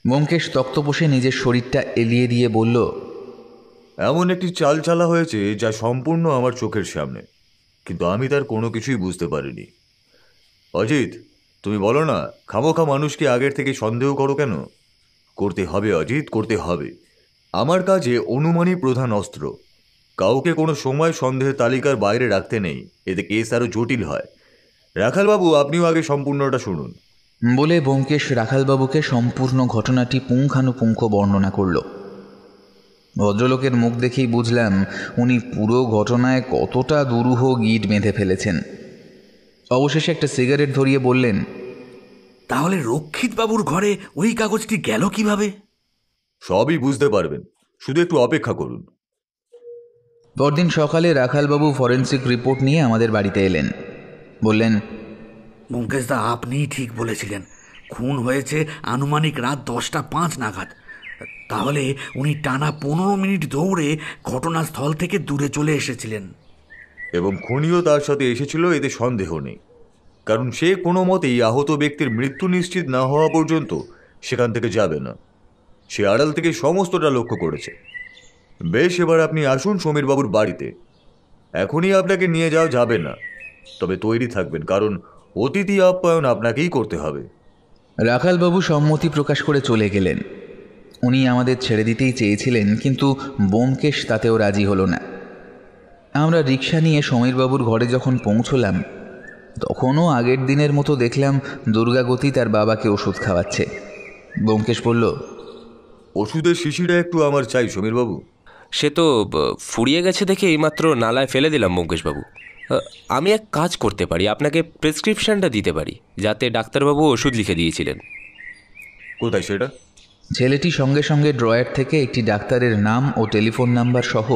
ব্যোমকেশ তক্তপোষে নিজের শরীরটা এলিয়ে দিয়ে বলল, এমন একটি চাল চালা হয়েছে যা সম্পূর্ণ আমার চোখের সামনে, কিন্তু আমি তার কোনো কিছুই বুঝতে পারিনি। অজিত, তুমি বলো না, খামোখা মানুষকে আগের থেকে সন্দেহ করো কেন? করতে হবে অজিত, করতে হবে। আমার কাজে অনুমানই প্রধান অস্ত্র। কাউকে কোনো সময় সন্দেহের তালিকার বাইরে রাখতে নেই, এতে কেস আরও জটিল হয়। রাখালবাবু, আপনিও আগে সম্পূর্ণটা শুনুন। বলে ব্যোমকেশ রাখালবাবুকে সম্পূর্ণ ঘটনাটি পুঙ্খানুপুঙ্খ বর্ণনা করল। ভদ্রলোকের মুখ দেখেই বুঝলাম উনি পুরো ঘটনায় কতটা দুরূহ গিট বেঁধে ফেলেছেন। অবশেষে একটা সিগারেট ধরিয়ে বললেন, তাহলে রক্ষিত বাবুর ঘরে ওই কাগজটি গেল কিভাবে? সবই বুঝতে পারবেন, শুধু একটু অপেক্ষা করুন। পরদিন সকালে রাখালবাবু ফরেন্সিক রিপোর্ট নিয়ে আমাদের বাড়িতে এলেন। বললেন, ব্যোমকেশ দা, আপনিই ঠিক বলেছিলেন, খুন হয়েছে আনুমানিক রাত 10:05 নাগাদ। তাহলে উনি টানা 15 মিনিট দৌড়ে ঘটনাস্থল থেকে দূরে চলে এসেছিলেন। এবং খুনিও তার সাথে এসেছিল, এতে সন্দেহ নেই, কারণ সে কোনো মতেই আহত ব্যক্তির মৃত্যু নিশ্চিত না হওয়া পর্যন্ত সেখান থেকে যাবে না। সে আড়াল থেকে সমস্তটা লক্ষ্য করেছে। বেশ, এবার আপনি আসুন সমীরবাবুর বাড়িতে। এখনই আপনাকে নিয়ে যাওয়া যাবে না, তবে তৈরি থাকবেন, কারণ অতিথি আপ্যায়ন আপনাকেই করতে হবে। রাখালবাবু সম্মতি প্রকাশ করে চলে গেলেন। উনি আমাদের ছেড়ে দিতেই চেয়েছিলেন, কিন্তু ব্যোমকেশ তাতেও রাজি হলো না। আমরা রিক্সা নিয়ে সমীরবাবুর ঘরে যখন পৌঁছলাম, তখনও আগের দিনের মতো দেখলাম দুর্গাগতি তার বাবাকে ওষুধ খাওয়াচ্ছে। ব্যোমকেশ বলল, ওষুধের শিশিটা একটু আমার চাই সমীরবাবু। সে তো ফুরিয়ে গেছে দেখে এইমাত্র নালায় ফেলে দিলাম ব্যোমকেশবাবু। আমি এক কাজ করতে পারি, আপনাকে প্রেসক্রিপশনটা দিতে পারি, যাতে ডাক্তারবাবু ওষুধ লিখে দিয়েছিলেন। কোথায় সেটা? ছেলেটি সঙ্গে সঙ্গে ড্রয়ার থেকে একটি ডাক্তারের নাম ও টেলিফোন নাম্বার সহ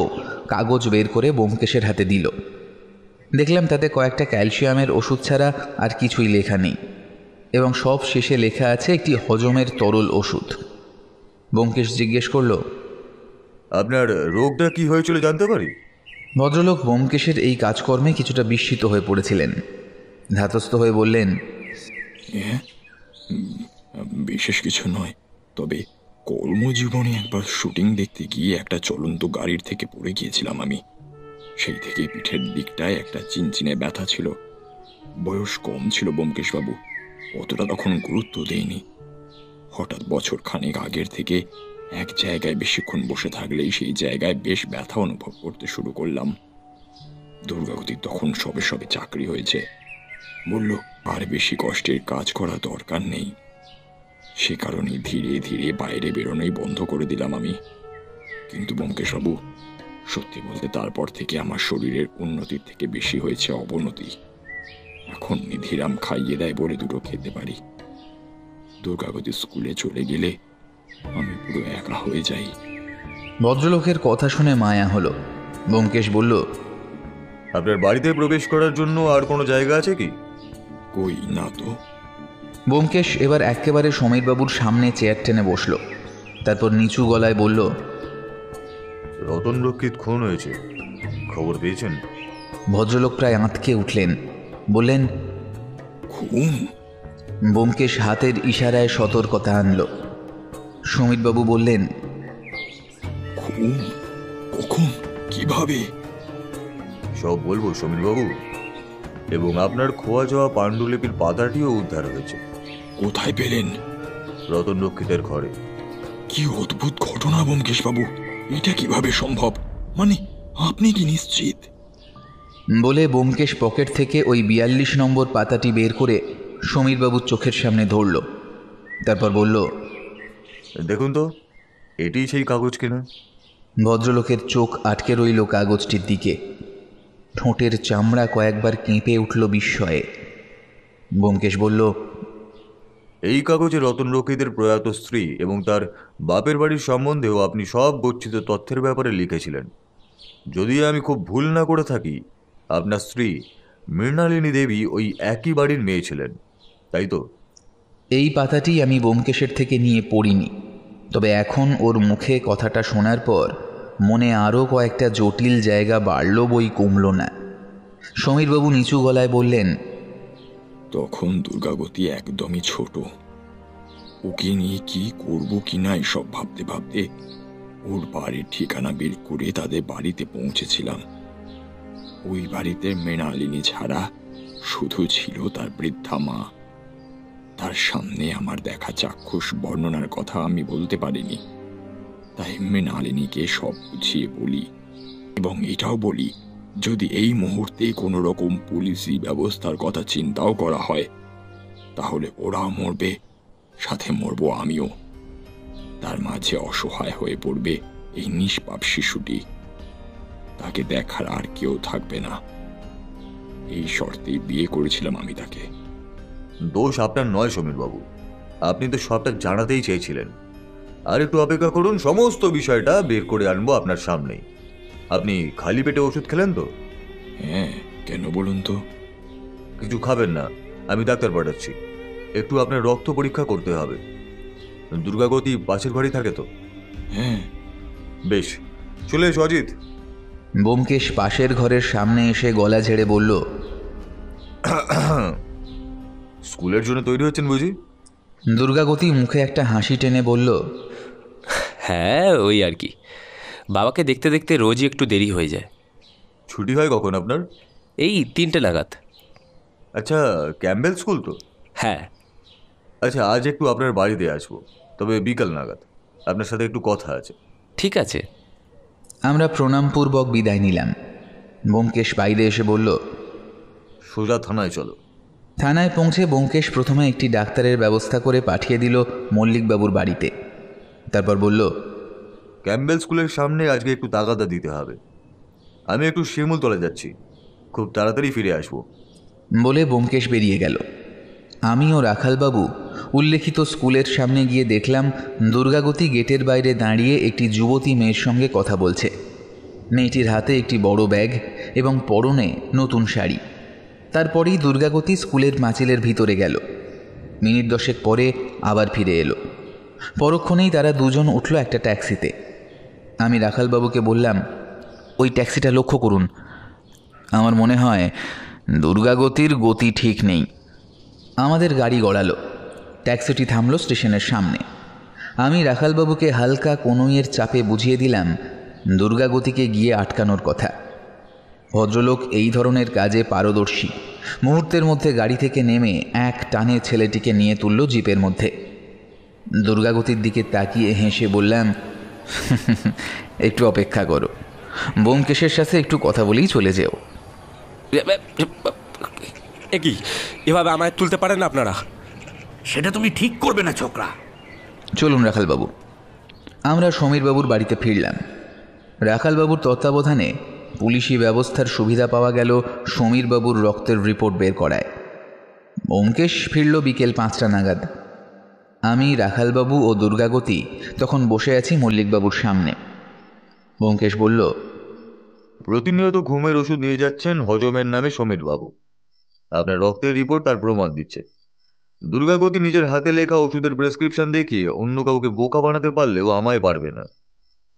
কাগজ বের করে ব্যোমকেশের হাতে দিল। দেখলাম তাতে কয়েকটা ক্যালসিয়ামের ওষুধ ছাড়া আর কিছুই লেখা নেই, এবং সব শেষে লেখা আছে একটি হজমের তরল ওষুধ। ব্যোমকেশ জিজ্ঞেস করল, আপনার রোগটা কি হয়েছিল জানতে পারি? ভদ্রলোক ব্যোমকেশের এই কাজকর্মে কিছুটা বিস্মিত হয়ে পড়েছিলেন। ধাতস্থ হয়ে বললেন, বিশেষ কিছু নয়, তবে কর্মজীবনে একবার শুটিং দেখতে গিয়ে একটা চলন্ত গাড়ির থেকে পড়ে গিয়েছিলাম আমি। সেই থেকে পিঠের দিকটায় একটা চিনচিনে ব্যথা ছিল। বয়স কম ছিল ব্যোমকেশবাবু, অতটা তখন গুরুত্ব দেয়নি। হঠাৎ বছর খানেক আগের থেকে এক জায়গায় বেশিক্ষণ বসে থাকলেই সেই জায়গায় বেশ ব্যথা অনুভব করতে শুরু করলাম। দুর্গাগতির তখন সবে সবে চাকরি হয়েছে। বলল আর বেশি কষ্টের কাজ করা দরকার নেই। সে কারণে ধীরে ধীরে বাইরে বেরোনোই বন্ধ করে দিলাম আমি। কিন্তু ব্যোমকেশবাবু, সত্যি বলতে তারপর থেকে আমার শরীরের উন্নতির থেকে বেশি হয়েছে অবনতি। এখন নিধিরাম খাইয়ে দেয় বলে দুটো খেতে পারি। দুর্গাগতি স্কুলে চলে গেলে আমি পুরো একা হয়ে যাই। ভদ্রলোকের কথা শুনে মায়া হলো। ব্যোমকেশ বলল, আপনার বাড়িতে প্রবেশ করার জন্য আর কোনো জায়গা আছে কি? কই না তো। ব্যোমকেশ এবার একেবারে সমীরবাবুর সামনে চেয়ার টেনে বসল। তারপর নিচু গলায় বলল, রতন রক্ষিত খুন হয়েছে, খবর পেয়েছেন? ভদ্রলোক প্রায় আঁতকে উঠলেন। বললেন, খুন? ব্যোমকেশ হাতের ইশারায় সতর্কতা আনল। সমীরবাবু বললেন, খুন? কখন? কিভাবে? সব বলবো সমীরবাবু, এবং আপনার খোয়া যাওয়া পাণ্ডুলিপির পাতাটিও উদ্ধার হয়েছে। কোথায় পেলেন? রতন রক্ষিতের ঘরে। কি অদ্ভুত ঘটনা ব্যোমকেশবাবু, এটা কিভাবে সম্ভব? মানে আপনি কি নিশ্চিত? বলে ব্যোমকেশ পকেট থেকে ওই 42 নম্বর পাতাটি বের করে সমীরবাবুর চোখের সামনে ধরল। তারপর বলল, দেখুন তো, এটি সেই কাগজ কিনা? ভদ্রলোকের চোখ আটকে রইল কাগজটির দিকে। ঠোঁটের চামড়া কয়েকবার কেঁপে উঠল বিস্ময়ে। ব্যোমকেশ বলল, এই কাগজে রতন রক্ষিতের প্রয়াত স্ত্রী এবং তার বাপের বাড়ির সম্বন্ধেও আপনি সব গচ্ছিত তথ্যের ব্যাপারে লিখেছিলেন। যদি আমি খুব ভুল না করে থাকি, আপনার স্ত্রী মৃণালিনী দেবী ওই একই বাড়ির মেয়ে ছিলেন, তাই তো? এই পাতাটি আমি ব্যোমকেশের থেকে নিয়ে পড়িনি, তবে এখন ওর মুখে কথাটা শোনার পর মনে আরও কয়েকটা জটিল জায়গা বাড়ল বই কমল না। সমীরবাবু নিচু গলায় বললেন, তখন দুর্গাগতি একদমই ছোট। ওকে নিয়ে কি করব কিনা এসব ভাবতে ভাবতে ওর বাড়ির ঠিকানা বের করে তাদের বাড়িতে পৌঁছেছিলাম। ওই বাড়িতে মৃণালিনী ছাড়া শুধু ছিল তার বৃদ্ধা মা। তার সামনে আমার দেখা চাক্ষুষ বর্ণনার কথা আমি বলতে পারিনি, তাই মৃণালিনীকে সব বুঝিয়ে বলি, এবং এটাও বলি যদি এই মুহূর্তে কোনো রকম পুলিশি ব্যবস্থার কথা চিন্তাও করা হয়, তাহলে ওরাও মরবে, সাথে মরব আমিও। তার মাঝে অসহায় হয়ে পড়বে এই নিষ্পাপ শিশুটি। তাকে দেখার আর কেউ থাকবে না। এই শর্তে বিয়ে করেছিলাম আমি তাকে। দোষ আপনার নয় সমীরবাবু, আপনি তো সবটা জানাতেই চেয়েছিলেন। আর একটু অপেক্ষা করুন, সমস্ত বিষয়টা বের করে আনবো আপনার সামনেই। আপনি খালি পেটে ওষুধ খেলেন তো? হ্যাঁ, কেন বলুন তো? কিছু খাবেন না, আমি ডাক্তার পাঠাচ্ছি। একটু আপনার রক্ত পরীক্ষা করতে হবে। দুর্গাগতি পাশের ঘরেই থাকে তো? হ্যাঁ। বেশ, চলে এসো অজিত। ব্যোমকেশ পাশের ঘরের সামনে এসে গলা ঝেড়ে বলল, স্কুলের জন্য তৈরি হচ্ছেন বুঝি? দুর্গাগতি মুখে একটা হাসি টেনে বলল, হ্যাঁ, ওই আর কি। বাবাকে দেখতে দেখতে রোজই একটু দেরি হয়ে যায়। ছুটি হয় কখন আপনার? এই 3টে নাগাদ। আচ্ছা, ক্যাম্বেল স্কুল তো? হ্যাঁ। আচ্ছা, আজ একটু আপনার বাড়িতে আসবো, তবে বিকাল নাগাদ। আপনার সাথে একটু কথা আছে। ঠিক আছে। আমরা প্রণামপূর্বক বিদায় নিলাম। ব্যোমকেশ বাইরে এসে বলল, সোজা থানায় চলো। থানায় পৌঁছে ব্যোমকেশ প্রথমে একটি ডাক্তারের ব্যবস্থা করে পাঠিয়ে দিল মল্লিকবাবুর বাড়িতে। তারপর বলল, ক্যাম্বেল স্কুলের সামনে আজকে একটু তাগাদা দিতে হবে। আমি একটু শিমুলতলা যাচ্ছি, খুব তাড়াতাড়ি ফিরে আসবো। বলে ব্যোমকেশ বেরিয়ে গেল। আমি ও রাখালবাবু উল্লেখিত স্কুলের সামনে গিয়ে দেখলাম দুর্গাগতি গেটের বাইরে দাঁড়িয়ে একটি যুবতী মেয়ের সঙ্গে কথা বলছে। মেয়েটির হাতে একটি বড় ব্যাগ এবং পরনে নতুন শাড়ি। তারপরেই দুর্গাগতি স্কুলের পাঁচিলের ভিতরে গেল। মিনিট 10 পরে আবার ফিরে এলো। পরক্ষণেই তারা দুজন উঠল একটা ট্যাক্সিতে। আমি রাখালবাবুকে বললাম, ওই ট্যাক্সিটা লক্ষ্য করুন। আমার মনে হয় দুর্গাগতির গতি ঠিক নেই। আমাদের গাড়ি গড়ালো। ট্যাক্সিটি থামল স্টেশনের সামনে। আমি রাখালবাবুকে হালকা কনুইয়ের চাপে বুঝিয়ে দিলাম দুর্গাগতিকে গিয়ে আটকানোর কথা। ভদ্রলোক এই ধরনের কাজে পারদর্শী। মুহূর্তের মধ্যে গাড়ি থেকে নেমে এক টানে ছেলেটিকে নিয়ে তুলল জিপের মধ্যে। দুর্গাগতির দিকে তাকিয়ে হেসে বললাম, একটু অপেক্ষা করো, ব্যোমকেশের সাথে একটু কথা বলেই চলে যেও। কি এভাবে আমায় তুলতে পারেন আপনারা? সেটা তুমি ঠিক করবে না ছোকরা। চলুন রাখালবাবু। আমরা সমীরবাবুর বাড়িতে ফিরলাম। রাখালবাবুর তত্ত্বাবধানে পুলিশি ব্যবস্থার সুবিধা পাওয়া গেল সমীরবাবুর রক্তের রিপোর্ট বের করায়। ব্যোমকেশ ফিরল বিকেল 5টা নাগাদ। আমি, রাখালবাবু ও দুর্গাগতি তখন বসে আছি মল্লিকবাবুর সামনে। ব্যোমকেশ বলল, প্রতিনিয়ত ঘুমের ওষুধ নিয়ে যাচ্ছেন হজমের নামে সমীরবাবু। আপনার রক্তের রিপোর্ট তার প্রমাণ দিচ্ছে। দুর্গাগতি নিজের হাতে লেখা ওষুধের প্রেসক্রিপশন দেখিয়ে অন্য কাউকে বোকা বানাতে পারলেও আমায় পারবে না।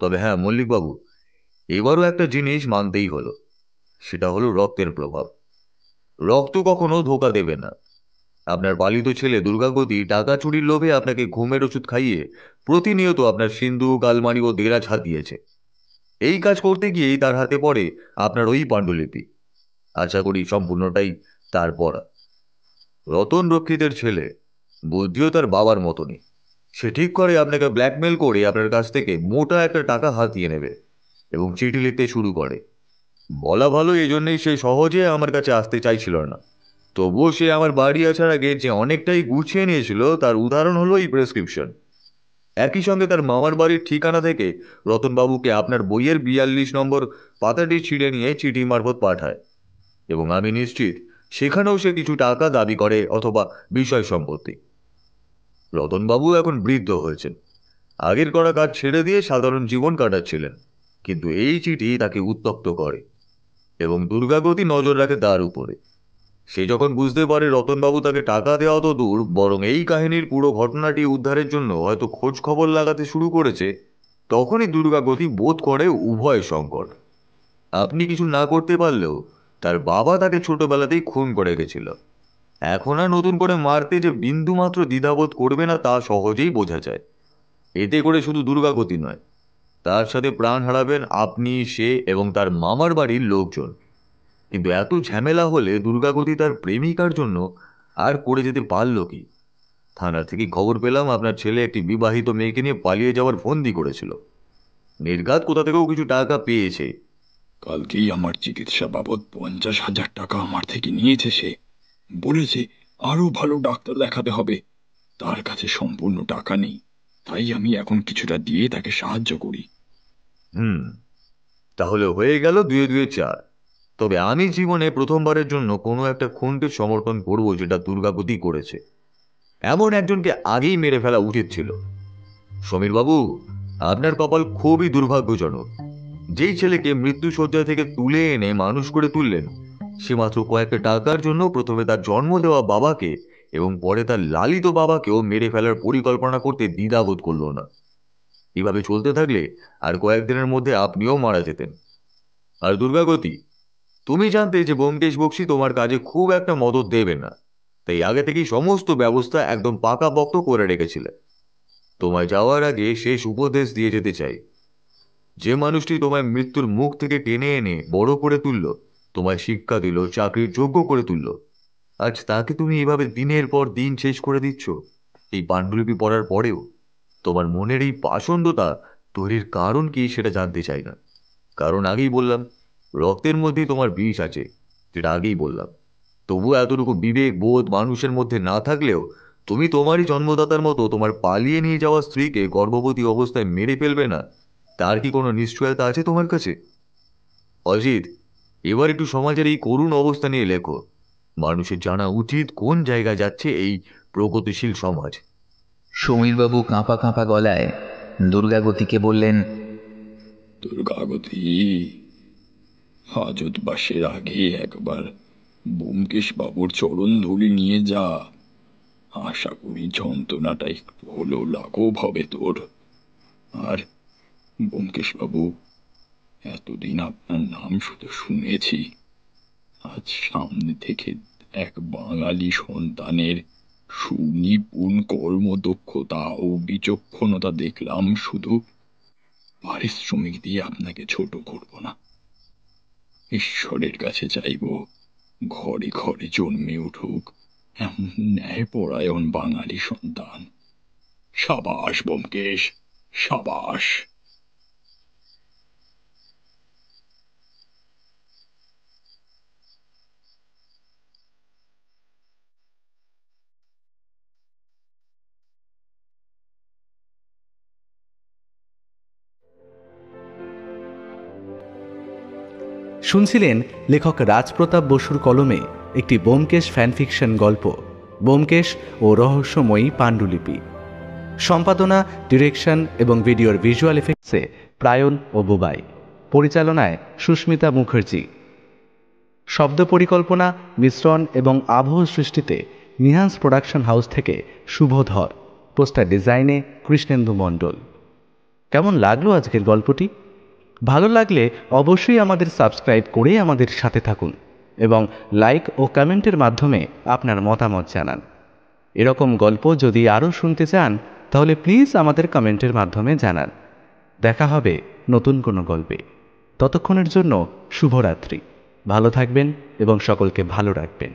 তবে হ্যাঁ মল্লিকবাবু, এবারও একটা জিনিস মানতেই হলো, সেটা হলো রক্তের প্রভাব। রক্ত কখনো ধোকা দেবে না। আপনার পালিত ছেলে দুর্গাগতি টাকা চুরির লোভে আপনাকে ঘুমের ওষুধ খাইয়ে প্রতিনিয়ত আপনার সিন্ধুক, আলমারি ও দেরাজ হাতিয়েছে। এই কাজ করতে গিয়েই তার হাতে পড়ে আপনার ওই পাণ্ডুলিপি। আশা করি সম্পূর্ণটাই তার পড়া। রতন রক্ষিতের ছেলে, বুদ্ধিও তার বাবার মতনই। সে ঠিক করে আপনাকে ব্ল্যাকমেল করে আপনার কাছ থেকে মোটা একটা টাকা হাতিয়ে নেবে এবং চিঠি লিখতে শুরু করে। বলা ভালো, এই জন্যই সে সহজে আমার কাছে আসতে চাইছিল না। তবুও সে আমার বাড়ি আসার আগে যে অনেকটাই গুছিয়ে নিয়েছিল, তার উদাহরণ হলো এই প্রেসক্রিপশন। একই সঙ্গে তার মামার বাড়ির ঠিকানা থেকে রতনবাবুকে আপনার বইয়ের 42 নম্বর পাতাটি ছিঁড়ে নিয়ে চিঠি মারফত পাঠায় এবং আমি নিশ্চিত সেখানেও সে কিছু টাকা দাবি করে অথবা বিষয় সম্পত্তি। রতনবাবু এখন বৃদ্ধ হয়েছেন, আগের করা কাজ ছেড়ে দিয়ে সাধারণ জীবন কাটাচ্ছিলেন, কিন্তু এই চিঠি তাকে উত্তপ্ত করে এবং দুর্গাগতি নজর রাখে তার উপরে। সে যখন বুঝতে পারে রতনবাবু তাকে টাকা দেওয়া তো দূর, বরং এই কাহিনীর পুরো ঘটনাটি উদ্ধারের জন্য হয়তো খোঁজ খবর লাগাতে শুরু করেছে, তখনই দুর্গাগতি বোধ করে উভয় সংকট। আপনি কিছু না করতে পারলেও তার বাবা তাকে ছোটবেলাতেই খুন করে গেছিল। এখন আর নতুন করে মারতে যে বিন্দুমাত্র দ্বিধাবোধ করবে না তা সহজেই বোঝা যায়। এতে করে শুধু দুর্গাগতি নয়, তার সাথে প্রাণ হারাবেন আপনি, সে এবং তার মামার বাড়ির লোকজন। কিন্তু এত ঝামেলা হলে দুর্গাগতি তার প্রেমিকার জন্য আর করে যেতে পারল কি? থানার থেকে খবর পেলাম আপনার ছেলে একটি বিবাহিত মেয়েকে নিয়ে পালিয়ে যাওয়ার ফন্দি করেছিল। নির্ঘাত কোথা থেকেও কিছু টাকা পেয়েছে। কালকেই আমার চিকিৎসা বাবদ 50,000 টাকা আমার থেকে নিয়েছে সে। বলেছে আরো ভালো ডাক্তার দেখাতে হবে। তার কাছে সম্পূর্ণ টাকা নেই, তাই আমি এখন কিছুটা দিয়ে তাকে সাহায্য করি। তাহলে হয়ে গেল 2 2 4। তবে আমি জীবনে প্রথমবারের জন্য কোনো একটা খুনকে সমর্থন করব যেটা দুর্গাগতি করেছে। এমন একজনকে আগেই মেরে ফেলা উচিত ছিল। সমীরবাবু, আপনার কপাল খুবই দুর্ভাগ্যজনক। যেই ছেলেকে মৃত্যুশয্যা থেকে তুলে এনে মানুষ করে তুললেন, সে মাত্র কয়েকটা টাকার জন্য প্রথমে তার জন্ম দেওয়া বাবাকে এবং পরে তার লালিত বাবাকেও মেরে ফেলার পরিকল্পনা করতে দ্বিধাবোধ করল না। এভাবে চলতে থাকলে আর কয়েকদিনের মধ্যে আপনিও মারা যেতেন। আর দুর্গাগতি, তুমি জানতে যে ব্যোমকেশ বক্সী তোমার কাজে খুব একটা মদত দেবে না, তাই আগে থেকেই সমস্ত ব্যবস্থা একদম পাকাপোক্ত করে রেখেছিলে। তোমায় যাওয়ার আগে শেষ উপদেশ দিয়ে যেতে চাই। যে মানুষটি তোমায় মৃত্যুর মুখ থেকে টেনে এনে বড় করে তুলল, তোমায় শিক্ষা দিল, চাকরির যোগ্য করে তুলল, আজ তাকে তুমি এভাবে দিনের পর দিন শেষ করে দিচ্ছ। এই পাণ্ডুলিপি পড়ার পরেও তোমার মনের এই পাষণ্ডতা তৈরির কারণ কি সেটা জানতে চাই না। কারণ আগেই বললাম, রক্তের মধ্যেই তোমার বিষ আছে, যেটা আগেই বললাম। তবু এতটুকু বিবেক বোধ মানুষের মধ্যে না থাকলেও তুমি তোমারই জন্মদাতার মতো তোমার পালিয়ে নিয়ে যাওয়া স্ত্রীকে গর্ভবতী অবস্থায় মেরে ফেলবে না, তার কি কোনো নিশ্চয়তা আছে তোমার কাছে? অজিত, এবার একটু সমাজের এই করুণ অবস্থা নিয়ে লেখো। মানুষের জানা উচিত কোন জায়গায় যাচ্ছে এই প্রগতিশীল সমাজ। সমীরবাবু কাঁপা কাঁপা গলায় দুর্গাগতিকে বললেন, দুর্গাগতি, হাজতবাসের আগে একবার ব্যোমকেশ বাবুর চরণ ধুলি নিয়ে যা। আশা করি যন্ত্রণাটা একটু হলেও লাঘব হবে তোর। আর ব্যোমকেশ বাবু, এতদিন আপনার নাম শুধু শুনেছি, আজ সামনে থেকে এক বাঙালি সন্তানের সুনিপুণ কর্মদক্ষতা ও বিচক্ষণতা দেখলাম। শুধু পারিশ্রমিক দিয়ে আপনাকে ছোট করব না, ঈশ্বরের কাছে চাইব ঘরে ঘরে জন্মে উঠুক এমন ন্যায়পরায়ণ বাঙালি সন্তান। সাবাস ব্যোমকেশ, সাবাস। শুনছিলেন লেখক রাজপ্রতাপ বসুর কলমে একটি ব্যোমকেশ ফ্যানফিকশন গল্প, ব্যোমকেশ ও রহস্যময়ী পাণ্ডুলিপি। সম্পাদনা, ডিরেকশন এবং ভিডিওর ভিজুয়াল এফেক্টসে প্রায়ণ ও বুবাই। পরিচালনায় সুস্মিতা মুখার্জি। শব্দ পরিকল্পনা, মিশ্রণ এবং আবহ সৃষ্টিতে নিহান্স প্রোডাকশন হাউস থেকে শুভধর। পোস্টার ডিজাইনে কৃষ্ণেন্দু মণ্ডল। কেমন লাগলো আজকের গল্পটি? ভালো লাগলে অবশ্যই আমাদের সাবস্ক্রাইব করে আমাদের সাথে থাকুন এবং লাইক ও কমেন্টের মাধ্যমে আপনার মতামত জানান। এরকম গল্প যদি আরও শুনতে চান তাহলে প্লিজ আমাদের কমেন্টের মাধ্যমে জানান। দেখা হবে নতুন কোনো গল্পে। ততক্ষণের জন্য শুভরাত্রি। ভালো থাকবেন এবং সকলকে ভালো রাখবেন।